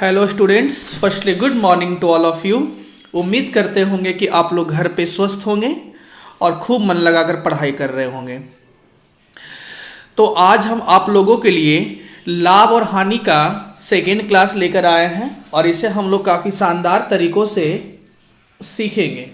Hello students, firstly good morning to all of you. उम्मीद करते होंगे कि आप लोग घर पे स्वस्थ होंगे और खूब मन लगाकर पढ़ाई कर रहे होंगे। तो आज हम आप लोगों के लिए लाभ और हानि का सेकेंड क्लास लेकर आए हैं और इसे हम लोग काफ़ी शानदार तरीक़ों से सीखेंगे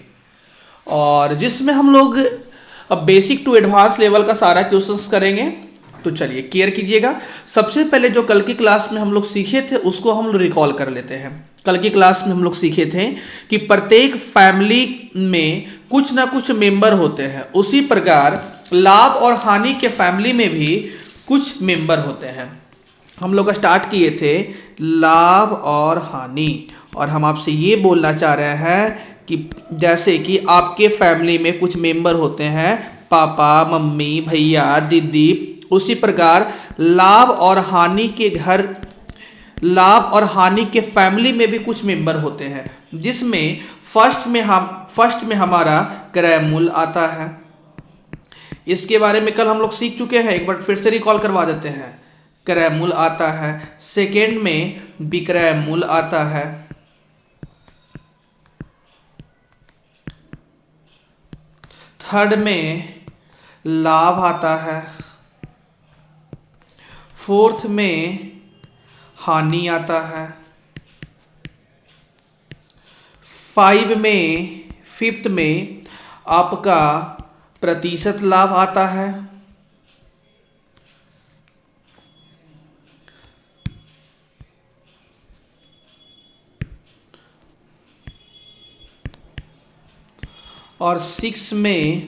और जिसमें हम लोग अब बेसिक टू एडवांस लेवल का सारा क्वेश्चंस करेंगे। तो चलिए केयर कीजिएगा। सबसे पहले जो कल की क्लास में हम लोग सीखे थे उसको हम लोग रिकॉल कर लेते हैं। कल की क्लास में हम लोग सीखे थे कि प्रत्येक फैमिली में कुछ ना कुछ मेंबर होते हैं, उसी प्रकार लाभ और हानि के फैमिली में भी कुछ मेंबर होते हैं। हम लोग स्टार्ट किए थे लाभ और हानि, और हम आपसे ये बोलना चाह रहे हैं कि जैसे कि आपके फैमिली में कुछ मेंबर होते हैं, पापा, मम्मी, भैया, दीदी, उसी प्रकार लाभ और हानि के फैमिली में भी कुछ मेंबर होते हैं, जिसमें फर्स्ट में हमारा क्रय मूल्य आता है। इसके बारे में कल हम लोग सीख चुके हैं, एक बार फिर से रिकॉल करवा देते हैं। क्रय मूल्य आता है, सेकेंड में विक्रय मूल्य आता है, थर्ड में लाभ आता है, फोर्थ में हानि आता है, फिफ्थ में आपका प्रतिशत लाभ आता है, और सिक्स में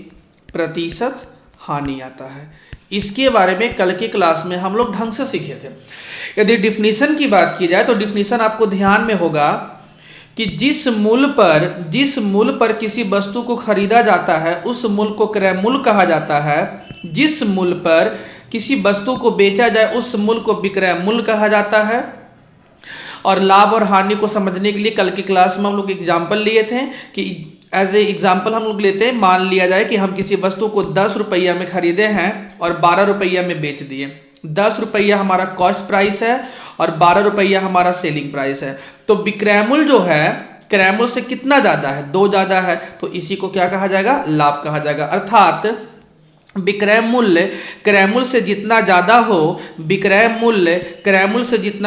प्रतिशत हानि आता है। इसके बारे में कल की क्लास में हम लोग ढंग से सीखे थे। यदि डिफिनीशन की बात की जाए तो डिफिनीशन आपको ध्यान में होगा कि जिस मूल्य पर किसी वस्तु को खरीदा जाता है उस मूल्य को क्रय मूल्य कहा जाता है। जिस मूल्य पर किसी वस्तु को बेचा जाए उस मूल्य को विक्रय मूल्य कहा जाता है। और लाभ और हानि को समझने के लिए कल की क्लास में हम लोग एग्जाम्पल लिए थे कि एज ए एग्जाम्पल हम लोग लेते हैं, मान लिया जाए कि हम किसी वस्तु को 10 रुपया में खरीदे हैं और 12 रुपया में बेच दिए। 10 रुपया हमारा कॉस्ट प्राइस है और 12 रुपया हमारा सेलिंग प्राइस है। तो विक्रय मूल्य जो है क्रय मूल्य से कितना ज्यादा है? 2 ज्यादा है, तो इसी को क्या कहा जाएगा? लाभ कहा जाएगा। अर्थात विक्रय मूल्य क्रय मूल्य से जितना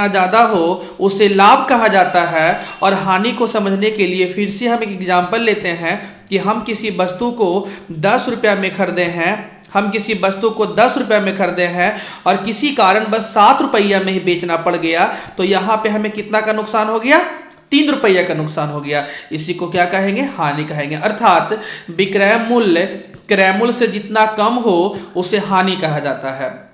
ज्यादा हो उसे लाभ कहा जाता है। और हानि को समझने के लिए फिर से हम एक एग्जांपल लेते हैं कि हम किसी वस्तु को 10 रुपया में खरीदे हैं, और किसी कारण बस 7 रुपया में ही बेचना पड़ गया, तो यहाँ पे हमें कितना का नुकसान हो गया? 3 रुपया का नुकसान हो गया। इसी को क्या कहेंगे? हानि कहेंगे। अर्थात विक्रय मूल्य क्रय मूल्य से जितना कम हो उसे हानि कहा जाता है।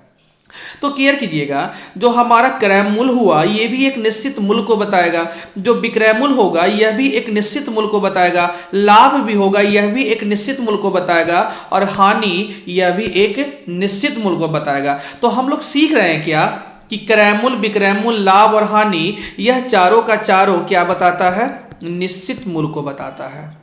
तो केयर कीजिएगा, जो हमारा क्रय मूल्य हुआ ये भी एक निश्चित मूल्य को बताएगा, जो विक्रय मूल्य होगा यह भी एक निश्चित मूल्य को बताएगा, लाभ भी होगा यह भी एक निश्चित मूल्य को बताएगा, और हानि यह भी एक निश्चित मूल्य को बताएगा। तो हम लोग सीख रहे हैं क्या कि क्रय मूल्य, विक्रय मूल्य, लाभ और हानि यह चारों का चारों क्या बताता है? निश्चित मूल्य को बताता है,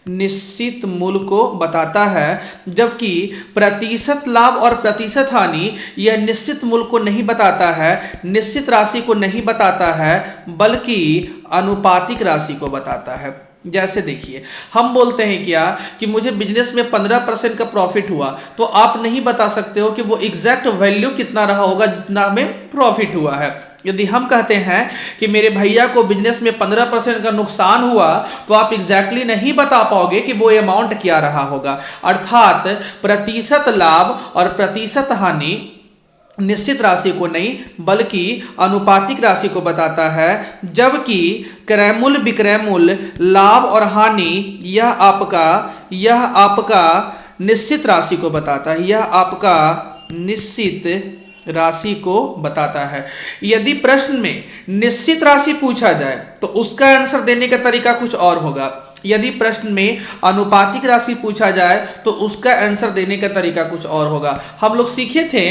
निश्चित मूल्य को बताता है। जबकि प्रतिशत लाभ और प्रतिशत हानि यह निश्चित मूल्य को नहीं बताता है, निश्चित राशि को नहीं बताता है, बल्कि अनुपातिक राशि को बताता है। जैसे देखिए, हम बोलते हैं क्या कि मुझे बिजनेस में 15% का प्रॉफिट हुआ, तो आप नहीं बता सकते हो कि वो एग्जैक्ट वैल्यू कितना रहा होगा जितना हमें प्रॉफिट हुआ है। यदि हम कहते हैं कि मेरे भैया को बिजनेस में 15% का नुकसान हुआ, तो आप एग्जैक्टली नहीं बता पाओगे कि वो अमाउंट क्या रहा होगा। अर्थात प्रतिशत लाभ और प्रतिशत हानि निश्चित राशि को नहीं बल्कि अनुपातिक राशि को बताता है, जबकि क्रय मूल्य, विक्रय मूल्य, लाभ और हानि यह आपका निश्चित राशि को बताता है, यह आपका निश्चित राशि को बताता है। यदि प्रश्न में निश्चित राशि पूछा जाए तो उसका आंसर देने का तरीका कुछ और होगा। यदि प्रश्न में अनुपातिक राशि पूछा जाए तो उसका आंसर देने का तरीका कुछ और होगा। हम लोग सीखे थे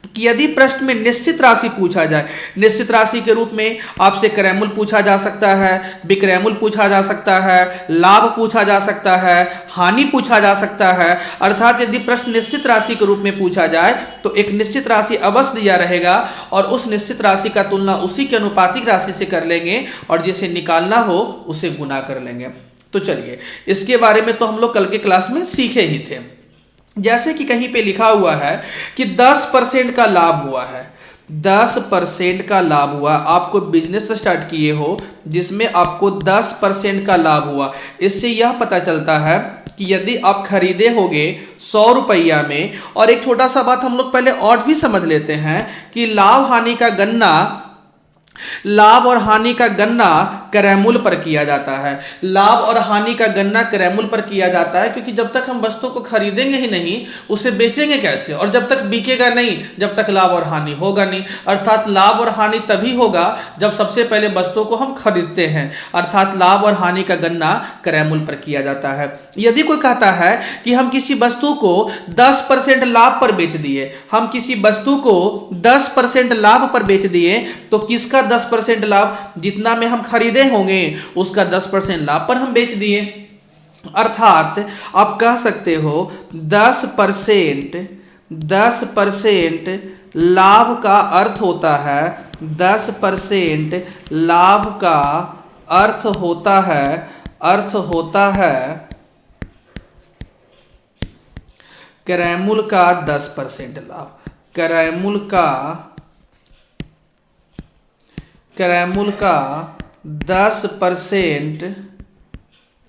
कि यदि प्रश्न में निश्चित राशि पूछा जाए, निश्चित राशि के रूप में आपसे क्रयमूल्य पूछा जा सकता है, विक्रयमूल्य पूछा जा सकता है, लाभ पूछा जा सकता है, हानि पूछा जा सकता है। अर्थात यदि प्रश्न निश्चित राशि के रूप में पूछा जाए तो एक निश्चित राशि अवश्य दिया रहेगा और उस निश्चित राशि का तुलना उसी के अनुपातिक राशि से कर लेंगे और जिसे निकालना हो उसे गुना कर लेंगे। तो चलिए, इसके बारे में तो हम लोग कल के क्लास में सीखे ही थे। जैसे कि कहीं पे लिखा हुआ है कि 10% का लाभ हुआ है, 10% का लाभ हुआ, आपको बिजनेस स्टार्ट किए हो जिसमें आपको 10% का लाभ हुआ। इससे यह पता चलता है कि यदि आप खरीदे होगे 100 रुपया में, और एक छोटा सा बात हम लोग पहले और भी समझ लेते हैं कि लाभ हानि का गणना, लाभ और हानि का गणना क्रयमूल्य पर किया जाता है। लाभ और हानि का गणना क्रयमूल्य पर किया जाता है क्योंकि जब तक हम वस्तु को खरीदेंगे ही नहीं उसे बेचेंगे कैसे, और जब तक बिकेगा नहीं जब तक लाभ और हानि होगा नहीं। अर्थात लाभ और हानि तभी होगा जब सबसे पहले वस्तु को हम खरीदते हैं। अर्थात लाभ और हानि का गणना क्रयमूल्य पर किया जाता है। यदि कोई कहता है कि हम किसी वस्तु को 10% लाभ पर बेच दिए, हम किसी वस्तु को 10% लाभ पर बेच दिए, तो किसका 10% लाभ, जितना में हम खरीदे होंगे उसका 10% लाभ पर हम बेच दिए। अर्थात आप कह सकते हो 10% लाभ का अर्थ होता है, 10% लाभ का अर्थ होता है क्रयमूल्य का 10% लाभ, क्रयमूल्य का 10%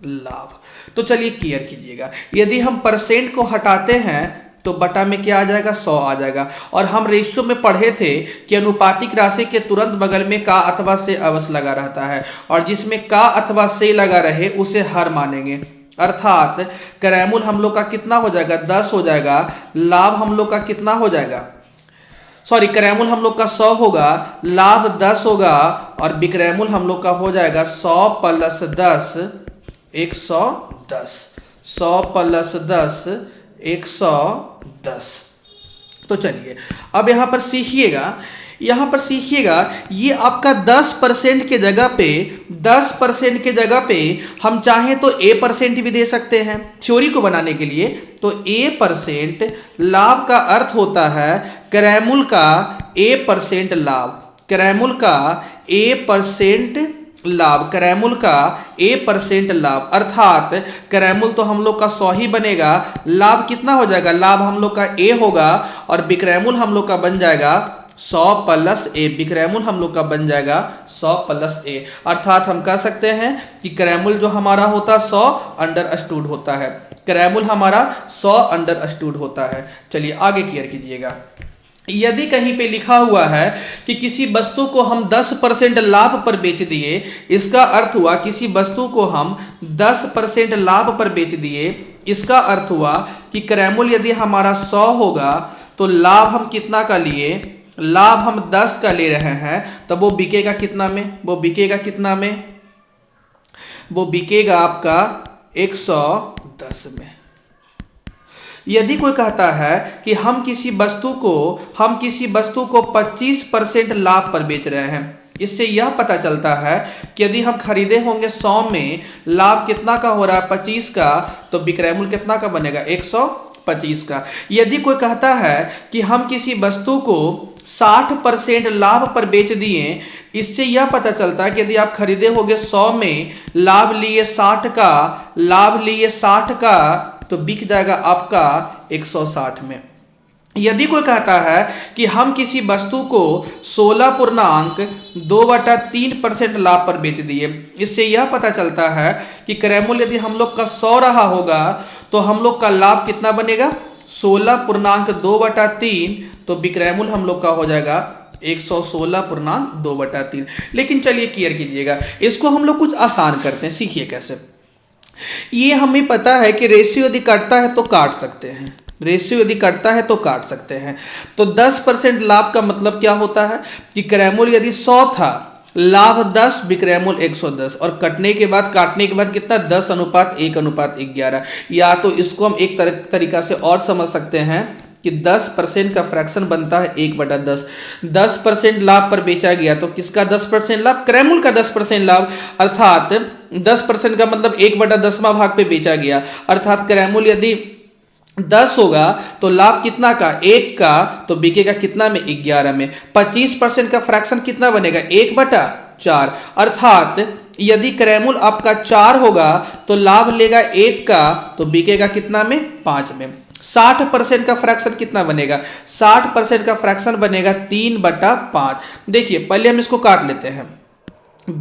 लाभ। तो चलिए क्लियर कीजिएगा, यदि हम परसेंट को हटाते हैं तो बटा में क्या आ जाएगा, 100 आ जाएगा। और हम रेशियो में पढ़े थे कि अनुपातिक राशि के तुरंत बगल में का अथवा से अवश्य लगा रहता है, और जिसमें का अथवा से लगा रहे उसे हर मानेंगे। अर्थात क्रयमूल्य हम लोग का कितना हो जाएगा, 10 हो जाएगा। लाभ हम लोग का कितना हो जाएगा, सॉरी, क्रयमूल्य हम लोग का 100 होगा, लाभ 10 होगा, और विक्रयमूल्य हम लोग का हो जाएगा 100 + 10 110, 100 + 10 110। तो चलिए अब यहां पर सीखिएगा, ये आपका 10% के जगह पे, 10% के जगह पे हम चाहें तो A% भी दे सकते हैं थ्योरी को बनाने के लिए। तो A% लाभ का अर्थ होता है क्रयमूल्य का A% लाभ, क्रयमूल्य का A% लाभ, क्रयमूल्य का A% लाभ। अर्थात क्रयमूल्य तो हम लोग का 100 ही बनेगा, लाभ कितना हो जाएगा, लाभ हम लोग का A होगा, और विक्रयमूल्य हम लोग का बन जाएगा 100 + A, विक्रयमूल्य हम लोग का बन जाएगा 100 + A। अर्थात हम कह सकते हैं कि क्रयमूल्य जो हमारा होता है 100 अंडरस्टूड होता है, क्रयमूल्य हमारा 100 अंडरस्टूड होता है। चलिए आगे क्लियर कीजिएगा, यदि कहीं पे लिखा हुआ है कि किसी वस्तु को हम 10% लाभ पर बेच दिए, इसका अर्थ हुआ किसी वस्तु को हम 10% लाभ पर बेच दिए, इसका अर्थ हुआ कि क्रयमूल्य यदि हमारा 100 होगा तो लाभ हम कितना का लिए, लाभ हम 10 का ले रहे हैं, तब वो बिकेगा कितना में, वो बिकेगा आपका 110 में। यदि कोई कहता है कि हम किसी वस्तु को 25% लाभ पर बेच रहे हैं, इससे यह पता चलता है कि यदि हम खरीदे होंगे 100 में, लाभ कितना का हो रहा है 25 का, तो विक्रयमूल्य कितना का बनेगा 125 का। यदि कोई कहता है कि हम किसी वस्तु को 60% लाभ पर बेच दिए, इससे यह पता चलता है कि यदि आप खरीदे होंगे 100 में, लाभ लिए 60 का, तो बिक जाएगा आपका 160 में। यदि कोई कहता है कि हम किसी वस्तु को 16.2/3% लाभ पर बेच दिए, इससे यह पता चलता है कि क्रयमूल्य यदि हम लोग का 100 रहा होगा तो हम लोग का लाभ कितना बनेगा 16.2/3, तो विक्रयमूल्य हम लोग का हो जाएगा 116.2/3। लेकिन चलिए क्लियर कीजिएगा, इसको हम लोग कुछ आसान करते हैं, सीखिए कैसे। ये हमें पता है कि रेशियो यदि कटता है तो काट सकते हैं, रेशियो यदि कटता है तो काट सकते हैं। तो 10% लाभ का मतलब क्या होता है कि क्रयमूल्य यदि 100 था, लाभ 10, विक्रयमूल्य 110, और काटने के बाद कितना 10:1:11। या तो इसको हम एक तरीका से और समझ सकते हैं कि 10% का फ्रैक्शन बनता है 1/10। 10% लाभ पर बेचा गया तो किसका 10% लाभ? क्रैमूल का 10% लाभ, अर्थात 10% का मतलब 1/10वां भाग पे बेचा गया, अर्थात क्रैमूल यदि 10 होगा तो लाभ कितना का? 1 का, तो बिकेगा कितना में? 11 में। 25% का फ्रैक्शन कितना बनेगा? 1/4, अर्थात यदि क्रैमूल आपका 4 होगा तो लाभ लेगा 1 का, तो बिकेगा कितना में? 5 में। 60% का फ्रैक्शन कितना बनेगा? 60% का फ्रैक्शन बनेगा 3/5। देखिए पहले हम इसको काट लेते हैं।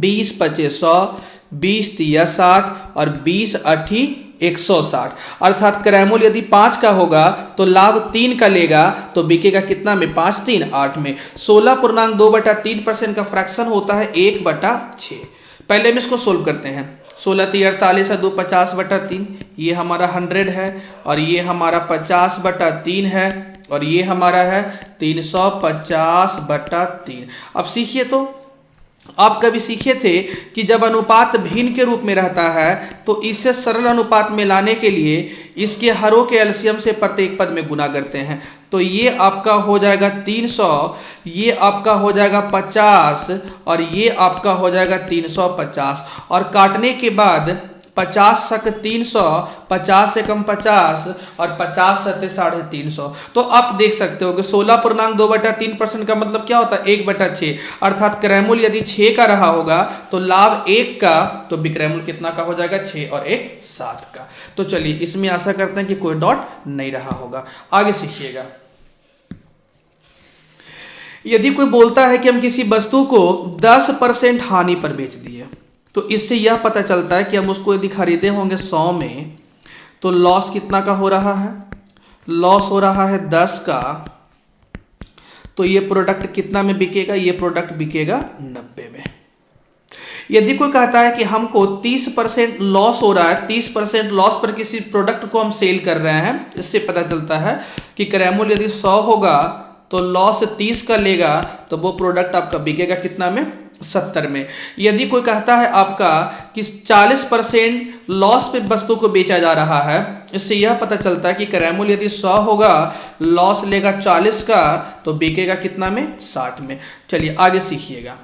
20 पचे 100, 20 तिया 60 और 20 अठी 160, अर्थात क्रैमूल यदि 5 का होगा तो लाभ 3 का लेगा, तो बिकेगा कितना में? 5 3 8 में। 16.2/3% का फ्रैक्शन होता है 1/6। पहले हम इसको सोल्व करते हैं। 16 3 48 है, 2 50/3, ये हमारा 100 है, और ये हमारा 50/3 है, और ये हमारा है 350/3। अब सीखिए, तो आप कभी सीखे थे कि जब अनुपात भिन्न के रूप में रहता है तो इसे सरल अनुपात में लाने के लिए इसके हरों के एलसीएम से प्रत्येक पद में गुना करते हैं। तो ये आपका हो जाएगा 300, ये आपका हो जाएगा 50, और ये आपका हो जाएगा 350, और काटने के बाद 50 सक 300, 50 से कम 50, और 50 सत्ते 350। तो आप देख सकते हो कि 16.2/3% का मतलब क्या होता है? 1/6, अर्थात क्रैमूल यदि 6 का रहा होगा तो लाभ 1 का, तो बिक्रैमूल कितना का हो जाएगा? 6 और 1 7 का। तो चलिए इसमें आशा करते हैं कि कोई डॉट नहीं रहा होगा। आगे सीखिएगा। यदि कोई बोलता है कि हम किसी वस्तु को 10% हानि पर बेच दिए, तो इससे यह पता चलता है कि हम उसको यदि खरीदे होंगे 100 में, तो लॉस कितना का हो रहा है? लॉस हो रहा है 10 का, तो ये प्रोडक्ट कितना में बिकेगा? ये प्रोडक्ट बिकेगा 90 में। यदि कोई कहता है कि हमको 30% लॉस हो रहा है, 30% लॉस पर किसी प्रोडक्ट को हम सेल कर रहे हैं, इससे पता चलता है कि क्रैमूल यदि 100 होगा तो लॉस 30 का लेगा, तो वो प्रोडक्ट आपका बिकेगा कितना में? 70 में। यदि कोई कहता है आपका कि 40% लॉस पे वस्तु को बेचा जा रहा है, इससे यह पता चलता है कि क्रैमूल यदि 100 होगा, लॉस लेगा 40 का, तो बिकेगा कितना में? 60 में। चलिए आगे सीखिएगा।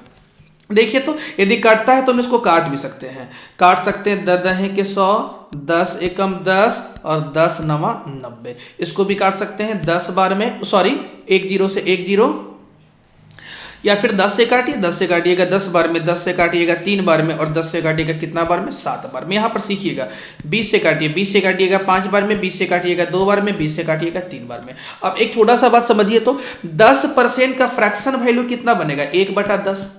देखिए, तो यदि काटता है तो हम इसको काट भी सकते हैं। काट सकते हैं 10 दहे के 100, 10 एकम 10 और 10 नवा 90। इसको भी काट सकते हैं 10 बार में, सॉरी 1 0 से 1 0, या फिर 10 से काटिए, 10 से काटिएगा 10 बार में, 10 से काटिएगा 3 बार में, और 10 से काटिएगा कितना बार में? 7 बार में। यहाँ पर सीखिएगा 20 से काटिए, 20 से काटिएगा 5 बार में, 20 से काटिएगा 2 बार में, 20 से काटिएगा 3 बार में। अब एक छोटा सा बात समझिए, तो 10% का फ्रैक्शन वैल्यू कितना बनेगा? 1/10,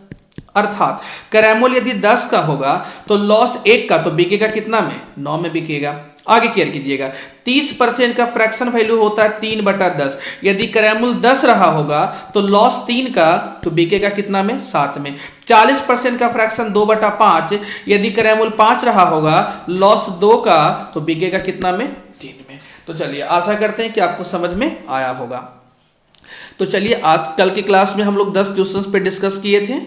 अर्थात क्रैमूल यदि 10 का होगा तो लॉस 1 का, तो बिकेगा कितना में? 9 में बिकेगा। आगे क्लियर कीजिएगा। 30% का फ्रैक्शन वैल्यू होता है 3/10। यदि क्रैमूल 10 रहा होगा तो लॉस 3 का, तो बिकेगा कितना में? 7 में। 40% का फ्रैक्शन 2/5, यदि क्रैमूल 5 रहा होगा, लॉस 2 का, तो बिकेगा कितना में? 3 में। तो चलिए आशा करते हैं कि आपको समझ में आया होगा। तो चलिए आज कल की क्लास में हम लोग 10 क्वेश्चंस पे डिस्कस किए थे।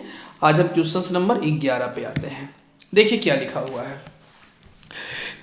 आज हम क्वेश्चंस नंबर 11 पे आते हैं। देखिए क्या लिखा हुआ है।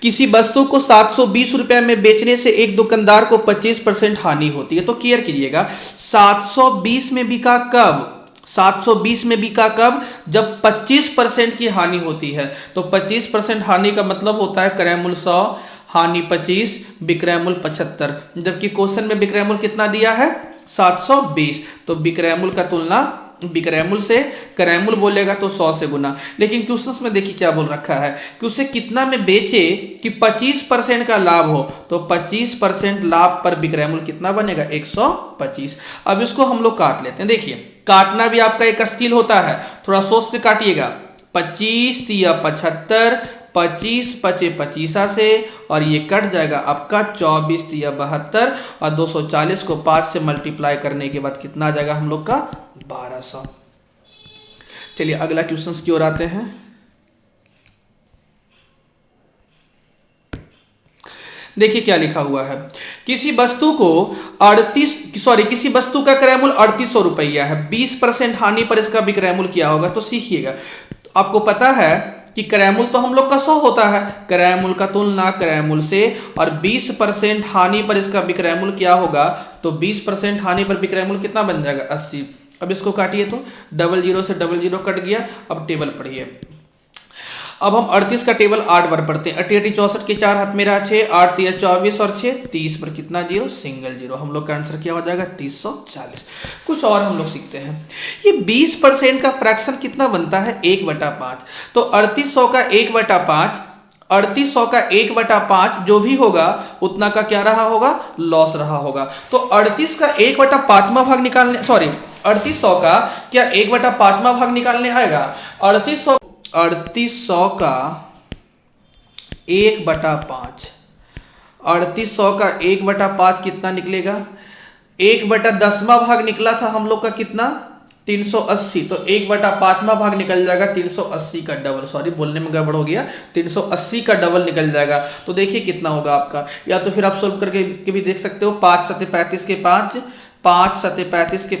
किसी वस्तु को 720 रुपए में बेचने से एक दुकानदार को 25% हानि होती है। तो क्लियर कीजिएगा, 720 में बिका कब? 720 में बिका कब? जब 25% की हानि होती है। तो 25% हानि का मतलब होता है क्रैमूल 100, हानि 25, बिक्रैमूल 75। जबकि क्वेश्चन में बिक्रैमूल कितना दिया है? 720। तो बिक्रैमूल का तुलना बिक्रैमूल से क्रैमूल बोलेगा तो 100 से गुना। लेकिन क्वेश्चंस में देखिए क्या बोल रखा है कि उसे कितना में बेचे कि 25% का लाभ हो। तो 25% लाभ पर बिक्रैमूल कितना बनेगा? 125। अब इसको हम लोग काट लेते हैं। देखिए काटना भी आपका एक स्किल होता है, थोड़ा सोच के काटिएगा। 25 तिया 75, 25 पचे 25 से, और ये कट जाएगा आपका 24 तिया 72, और 240 को 5 से मल्टीप्लाई करने के बाद कितना आ जाएगा हम लोग का? 1200। चलिए अगला क्वेश्चन की ओर आते हैं। देखिए क्या लिखा हुआ है। किसी वस्तु का क्रैमूल 3800 रुपया है, 20% हानि पर इसका विक्रैमूल क्या होगा? तो सीखिएगा। आपको पता है कि क्रय मूल्य तो हम लोग का 100 होता है, क्रय मूल्य का तुलना क्रय मूल्य से, और 20% हानि पर इसका विक्रय मूल्य क्या होगा, तो 20% हानि पर विक्रय मूल्य कितना बन जाएगा, 80। अब इसको काटिए तो डबल जीरो से डबल जीरो कट गया। अब टेबल पढ़िए। अब हम 38 का टेबल 8 बार पढ़ते हैं। 88 64 के 4 हाथ मेरा 6, 8 3 24 और 6 30 पर कितना जीरो, सिंगल जीरो। हम लोग का आंसर क्या हो जाएगा, 340। कुछ और हम लोग सीखते हैं। ये 20% का फ्रैक्शन कितना बनता है, 1/5। तो 3800 का 1/5, 3800 का 1/5 जो भी होगा उतना का क्या रहा होगा, लॉस रहा होगा। तो 38 का 1/5वां भाग निकालने, सॉरी 3800 का क्या 1/5वां भाग निकालने आएगा। 3800 का 1/5, 3800 का 1/5 कितना निकलेगा, 1/10वां भाग निकला था हम लोग का कितना, 380। तो 1/5वां भाग निकल जाएगा 380 का डबल, सॉरी बोलने में गड़बड़ हो गया, 380 का डबल निकल जाएगा। तो देखिए कितना होगा आपका, या तो फिर आप सोल्व करके के भी देख सकते हो। 5 7 35 के 5, 5 7 35 के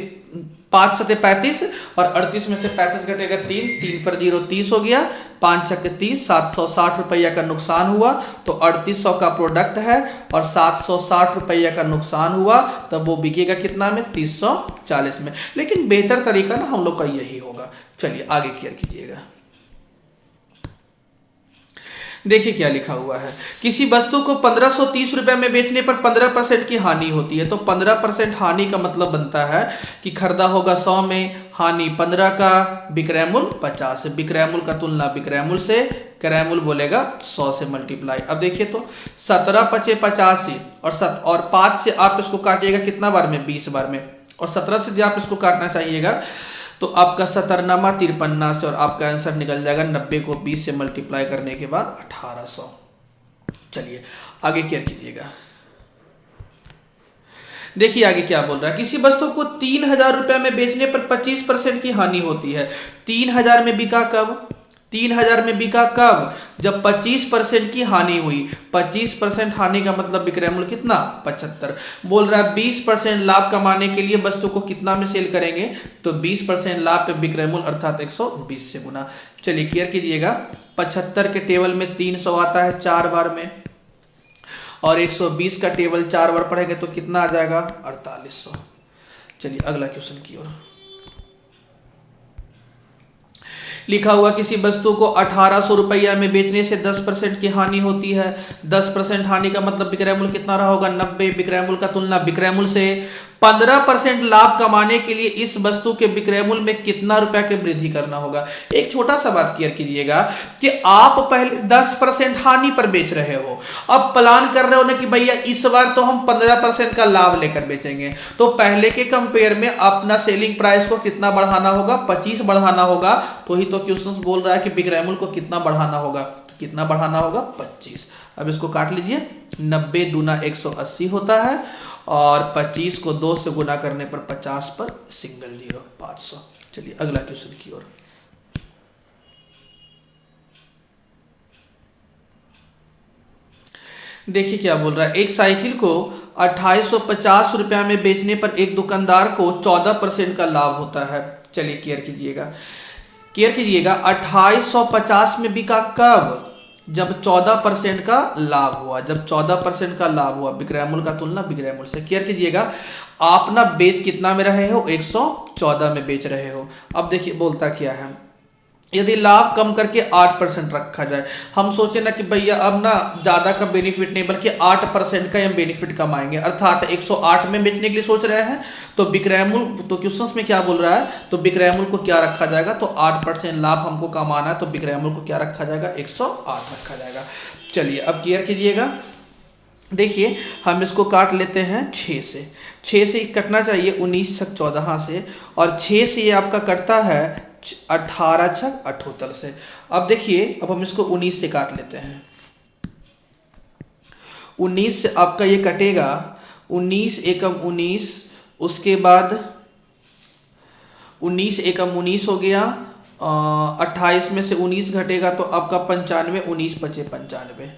5 7 35 और 38 में से 35 घटेगा 3, 3 पर 0 30 हो गया, 5 6 30, 760 रुपया का नुकसान हुआ। तो 3800 का प्रोडक्ट है और 760 रुपया का नुकसान हुआ, तब वो बिकेगा कितना में, 340 में। लेकिन बेहतर तरीका ना हम लोग का यही होगा। चलिए आगे क्लियर कीजिएगा। देखिए क्या लिखा हुआ है, किसी वस्तु को 1530 रुपए में बेचने पर 15% की हानि होती है। तो 15% हानि का मतलब बनता है कि खरीदा होगा 100 में, हानि 15 का, विक्रय मूल्य 50 है। विक्रय मूल्य का तुलना विक्रय मूल्य से, क्रय मूल्य बोलेगा 100 से मल्टीप्लाई। अब देखिए तो 17 पचे 85 और 5 से आप इसको काटिएगा कितना बार में, 20 बार में, और 17 से जो आप इसको काटना चाहिएगा तो आपका 17 53 से, और आपका आंसर निकल जाएगा 90 को 20 से मल्टीप्लाई करने के बाद 1800। चलिए आगे क्या कीजिएगा। देखिए आगे क्या बोल रहा है, किसी वस्तु को 3000 रुपए में बेचने पर 25% की हानि होती है। 3000 में बिका कब, 3000 में बिका कब, जब 25% की हानि हुई। 25% हानि का मतलब विक्रय मूल्य कितना, 75। बोल रहा है 20% लाभ कमाने के लिए वस्तु को कितना में सेल करेंगे, तो 20% लाभ पे विक्रय मूल्य अर्थात 120 से गुना। चलिए क्लियर कीजिएगा। 75 के टेबल में 300 आता है 4 बार में, और 120 का टेबल 4 बार पढ़ेंगे तो कितना आ जाएगा, 4800। चलिए अगला क्वेश्चन की ओर। लिखा हुआ किसी वस्तु को 1800 रुपया में बेचने से 10% की हानि होती है। 10% हानि का मतलब विक्रय मूल्य कितना रहा होगा, 90। विक्रय मूल्य का तुलना विक्रय मूल्य से, 15% लाभ कमाने के लिए इस वस्तु के विक्रय मूल्य में कितना रुपया की वृद्धि करना होगा। एक छोटा सा बात क्लियर कीजिएगा कि आप पहले 10% हानि पर बेच रहे हो, अब प्लान कर रहे हो ना कि भैया इस बार तो हम 15% का लाभ लेकर बेचेंगे, तो पहले के कंपेयर में अपना सेलिंग प्राइस को कितना बढ़ाना होगा, 25 बढ़ाना होगा। तो ही तो क्वेश्चन बोल रहा है कि विक्रय मूल्य को कितना बढ़ाना होगा, तो कितना बढ़ाना होगा, 25। अब इसको काट लीजिए, 90 दूना 180 होता है, और 25 को 2 से गुना करने पर 50 पर सिंगल जीरो, 500। चलिए अगला क्वेश्चन की ओर। देखिए क्या बोल रहा है, एक साइकिल को 2850 रुपया में बेचने पर एक दुकानदार को 14% का लाभ होता है। चलिए क्लियर कीजिएगा, क्लियर कीजिएगा। 2850 में बिका कब, जब 14% का लाभ हुआ, जब 14% का लाभ हुआ। विक्रय मूल्य का तुलना विक्रय मूल्य से। क्लियर कीजिएगा। आप ना बेच कितना में रहे हो, 114 में बेच रहे हो। अब देखिए बोलता क्या है, यदि लाभ कम करके 8% रखा जाए, हम सोचे ना कि भैया अब ना ज्यादा का बेनिफिट नहीं बल्कि 8% का हम बेनिफिट कमाएंगे, अर्थात 108 में बेचने के लिए सोच रहे हैं, तो विक्रय मूल्य, तो क्वेश्चन में क्या बोल रहा है, तो विक्रय मूल्य को क्या रखा जाएगा, तो 8% लाभ हमको कमाना है, तो विक्रय मूल्य को क्या रखा जाएगा, 108 रखा जाएगा। चलिए अब क्लियर कीजिएगा। देखिए हम इसको काट लेते हैं 6 से, 6 से कटना चाहिए 19 छक 14 से, और 6 से ये आपका कटता है 18 छक 78 से। अब देखिए, अब हम इसको 19 से काट लेते हैं। 19 से आपका ये कटेगा, 19 एकम 19, उसके बाद 19 एकम 19 हो गया, 28 में से 19 घटेगा तो आपका 95, 19 बचे 95।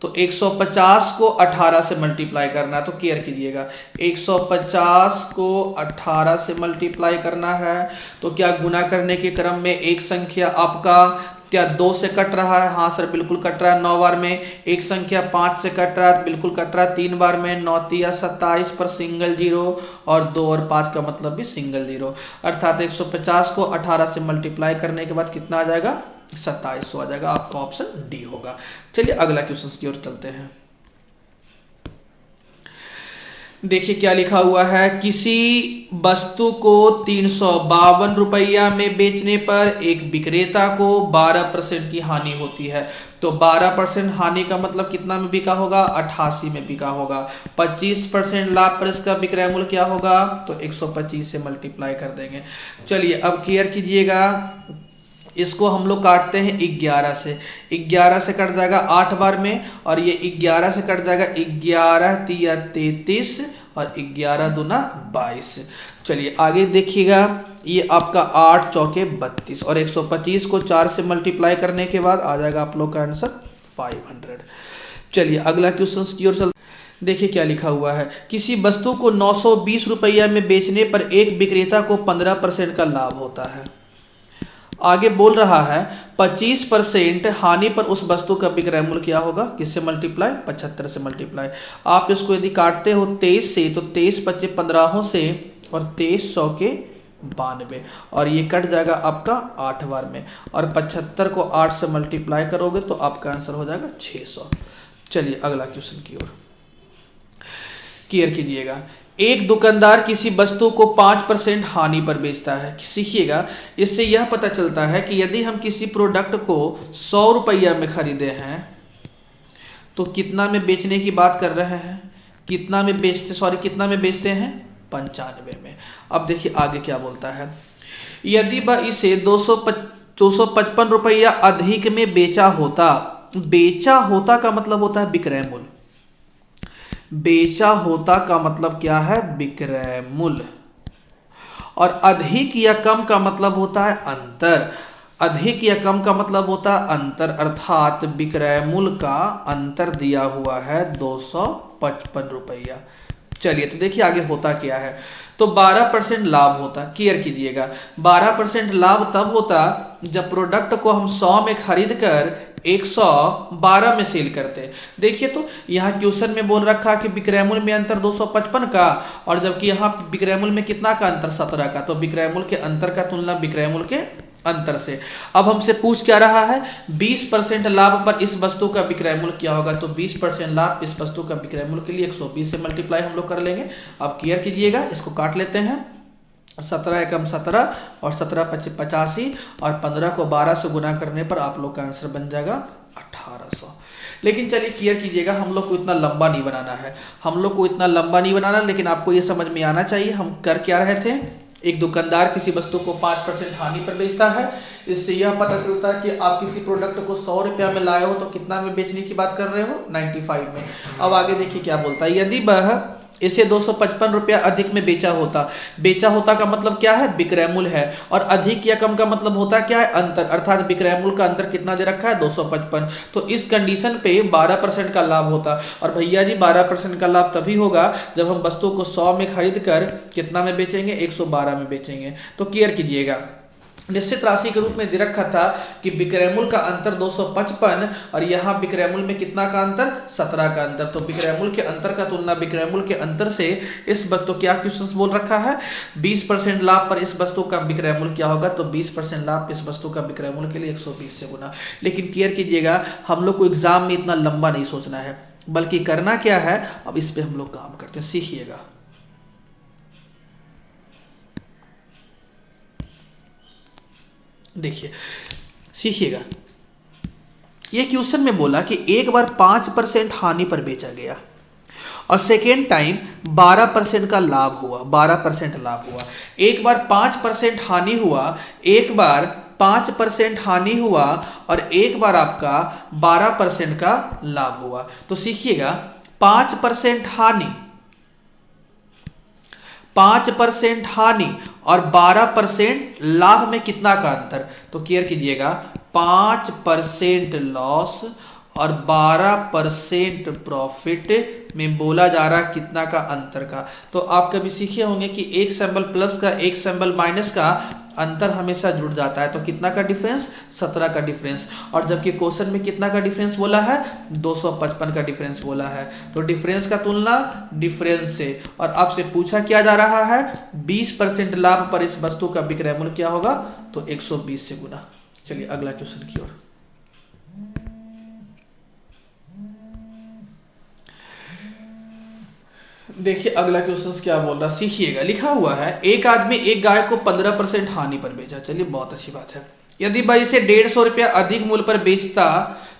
तो 150 को 18 से मल्टीप्लाई करना है, तो क्लियर कीजिएगा। 150 को 18 से मल्टीप्लाई करना है, तो क्या गुना करने के क्रम में एक संख्या आपका क्या 2 से कट रहा है? हाँ सर बिल्कुल कट रहा है 9 बार में। एक संख्या 5 से कट रहा है? बिल्कुल कट रहा है 3 बार में। 9 तिया 27 पर सिंगल जीरो, और 2 और 5 का मतलब भी सिंगल जीरो, अर्थात 150 को 18 से मल्टीप्लाई करने के बाद कितना आ जाएगा? 2700 आ जाएगा। आपका ऑप्शन डी होगा। चलिए अगला क्वेश्चन की ओर चलते हैं। देखिए क्या लिखा हुआ है, किसी वस्तु को 352 रुपया में बेचने पर एक विक्रेता को 12% की हानि होती है। तो 12% हानि का मतलब कितना में बिका होगा? 88 में बिका होगा। 25% लाभ पर इसका विक्रय मूल्य क्या होगा? तो 125 से मल्टीप्लाई कर देंगे। चलिए अब क्लियर कीजिएगा, इसको हम लोग काटते हैं 11 से। 11 से कट जाएगा 8 बार में, और ये 11 से कट जाएगा 11 तिया 33 और 11 दूना 22। चलिए आगे देखिएगा, ये आपका 8 चौके 32 और 125 को 4 से मल्टीप्लाई करने के बाद आ जाएगा आप लोग का आंसर 500। चलिए अगला क्वेश्चन की ओर चलते। देखिए क्या लिखा हुआ है, किसी वस्तु को 920 रुपया में बेचने पर एक विक्रेता को 15% का लाभ होता है। आगे बोल रहा है 25% हानि पर उस वस्तु का विक्रय मूल्य क्या होगा? किससे मल्टीप्लाई? 75 से मल्टीप्लाई। आप इसको यदि काटते हो 23 से, तो 23 25 15 से, और 23 100 के 92, और ये कट जाएगा आपका 8 बार में, और 75 को 8 से मल्टीप्लाई करोगे तो आपका आंसर हो जाएगा 600। चलिए अगला क्वेश्चन की ओर क्लियर कीजिएगा। एक दुकानदार किसी वस्तु को 5% हानि पर बेचता है। सीखिएगा, इससे यह पता चलता है कि यदि हम किसी प्रोडक्ट को 100 रुपया में खरीदे हैं तो कितना में बेचने की बात कर रहे हैं? कितना में बेचते हैं? 95 में। अब देखिए आगे क्या बोलता है, यदि वह इसे 255 रुपया अधिक में बेचा होता का मतलब होता है विक्रय मूल्य। बेचा होता का मतलब क्या है? विक्रय मूल्य। और अधिक या कम का मतलब होता है अंतर। अधिक या कम का मतलब होता है अंतर, अर्थात विक्रय मूल्य का अंतर दिया हुआ है 255 रुपया। चलिए तो देखिए आगे होता क्या है, तो 12% लाभ होता। क्लियर कीजिएगा, 12% लाभ तब होता जब प्रोडक्ट को हम 100 में खरीद कर 112 में सेल करते। देखिए तो यहाँ क्वेश्चन में बोल रखा कि विक्रय मूल्य में अंतर 255 का, और जबकि यहाँ विक्रय मूल्य में कितना का अंतर? 17 का। तो विक्रय मूल्य के अंतर का तुलना विक्रय मूल्य के अंतर से। अब हमसे पूछ क्या रहा है, 20% लाभ पर इस वस्तु का विक्रय मूल्य क्या होगा? तो 20% लाभ इस वस्तु का विक्रय मूल्य के लिए 120 से मल्टीप्लाई हम लोग कर लेंगे। अब क्लियर कीजिएगा, इसको काट लेते हैं। 17 एकम 17 और 17 25 85, और 15 को 12 से गुना करने पर आप लोग का आंसर बन जाएगा 1800। लेकिन चलिए क्लियर कीजिएगा, हम लोग को इतना लंबा नहीं बनाना, लेकिन आपको ये समझ में आना चाहिए हम कर क्या रहे थे। एक दुकानदार किसी वस्तु को 5% हानि पर बेचता है। इससे यह पता चलता है कि आप किसी प्रोडक्ट को 100 रुपया में लाए हो तो कितना में बेचने की बात कर रहे हो? 95 में। अब आगे देखिए क्या बोलता है, यदि वह इसे 255 रुपया अधिक में बेचा होता का मतलब क्या है? विक्रय मूल्य है। और अधिक या कम का मतलब होता क्या है? अंतर, अर्थात विक्रय मूल्य का अंतर कितना दे रखा है? 255। तो इस कंडीशन पे 12% का लाभ होता। और भैया जी 12% का लाभ तभी होगा जब हम वस्तु को 100 में खरीद कर कितना में बेचेंगे? 112 में बेचेंगे। तो क्लियर कीजिएगा, निश्चित राशि के रूप में दे रखा था कि विक्रय मूल्य का अंतर 255, और यहाँ विक्रय मूल्य में कितना का अंतर? 17 का अंतर। तो विक्रय मूल्य के अंतर का तुलना विक्रय मूल्य के अंतर से इस वस्तु क्या क्वेश्चन बोल रखा है, 20% लाभ पर इस वस्तु का विक्रय मूल्य क्या होगा? तो 20% लाभ इस वस्तु का विक्रय मूल्य के लिए 120 से गुना। लेकिन क्लियर कीजिएगा, हम लोग को एग्जाम में इतना लंबा नहीं सोचना है, बल्कि करना क्या है, अब इस पे हम लोग काम करते हैं, सीखिएगा। देखिए सीखिएगा, ये क्वेश्चन में बोला कि एक बार 5% हानि पर बेचा गया और सेकेंड टाइम 12% का लाभ हुआ, 12% लाभ हुआ। एक बार 5% हानि हुआ, एक बार 5% हानि हुआ, और एक बार आपका 12% का लाभ हुआ। तो सीखिएगा, 5% हानि, 5% हानि और 12% लाभ में कितना का अंतर? तो क्लियर कीजिएगा, 5% लॉस और 12% प्रॉफिट में बोला जा रहा है कितना का अंतर का। तो आप कभी सीखे होंगे कि एक सिंबल प्लस का एक सिंबल माइनस का अंतर हमेशा जुड़ जाता है। तो कितना का डिफरेंस, 17 का डिफरेंस। और जबकि क्वेश्चन में कितना का डिफरेंस बोला है, 255 का डिफरेंस बोला है। तो डिफरेंस का तुलना डिफरेंस से, और आपसे पूछा क्या जा रहा है, 20% लाभ पर इस वस्तु का विक्रय मूल्य क्या होगा, तो 120 से गुना। चलिए अगला क्वेश्चन की ओर। देखिए अगला क्वेश्चन क्या बोल रहा, सीखिएगा। लिखा हुआ है एक आदमी एक गाय को 15% हानि पर बेचा। चलिए बहुत अच्छी बात है। यदि वह इसे 150 रुपया अधिक मूल्य पर बेचता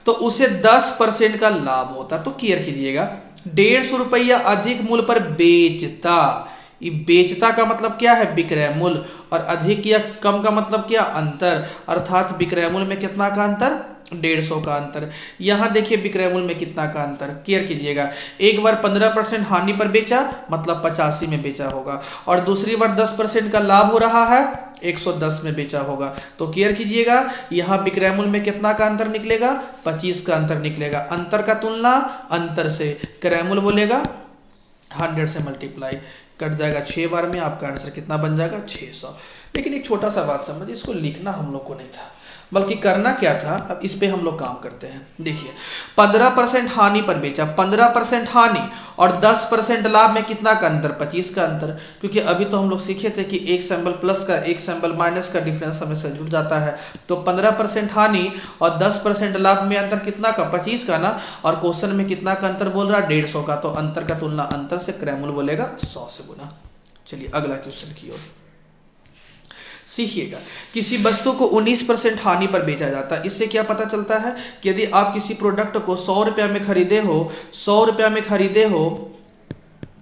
तो उसे 10% का लाभ होता। तो क्लियर कीजिएगा, 150 रुपया अधिक मूल्य पर बेचता, ये बेचता का मतलब क्या है, विक्रय मूल्य, और अधिक या कम का मतलब क्या, अंतर, अर्थात विक्रय मूल्य में कितना का अंतर, 150 का अंतर। यहां देखिए विक्रय मूल्य में कितना का अंतर, क्लियर कीजिएगा। एक बार 15% हानि पर बेचा मतलब 85 में बेचा होगा, और दूसरी बार 10% का लाभ हो रहा है 110 में बेचा होगा। तो क्लियर कीजिएगा, यहां विक्रय मूल्य में कितना का अंतर निकलेगा, 25 का अंतर निकलेगा। अंतर का तुलना अंतर से, क्रय मूल्य बोलेगा 100 से मल्टीप्लाई, कट जाएगा 6 बार में, आपका आंसर कितना बन जाएगा, 600। लेकिन एक छोटा सा बात समझिए, इसको लिखना हम लोग को नहीं था, बल्कि करना क्या था, अब इस पे हम लोग काम करते हैं। देखिए 15% हानि पर बेचा, 15% हानि और 10% लाभ में कितना का अंतर, 25 का अंतर। क्योंकि अभी तो हम लोग सीखे थे कि एक सिंबल प्लस का एक सिंबल माइनस का डिफरेंस हमेशा जुड़ जाता है। तो 15% हानि और 10% लाभ में अंतर कितना का, 25 का ना, और क्वेश्चन में कितना का अंतर बोल रहा है, 150 का। तो अंतर का तुलना अंतर से, क्रय मूल्य बोलेगा 100 से गुना। चलिए अगला क्वेश्चन की ओर सीखिएगा। किसी वस्तु को 19% हानि पर बेचा जाता है। इससे क्या पता चलता है कि यदि आप किसी प्रोडक्ट को 100 रुपया में खरीदे हो, 100 रुपया में खरीदे हो,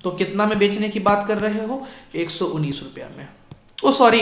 तो कितना में बेचने की बात कर रहे हो, 119 रुपया में। ओ सॉरी,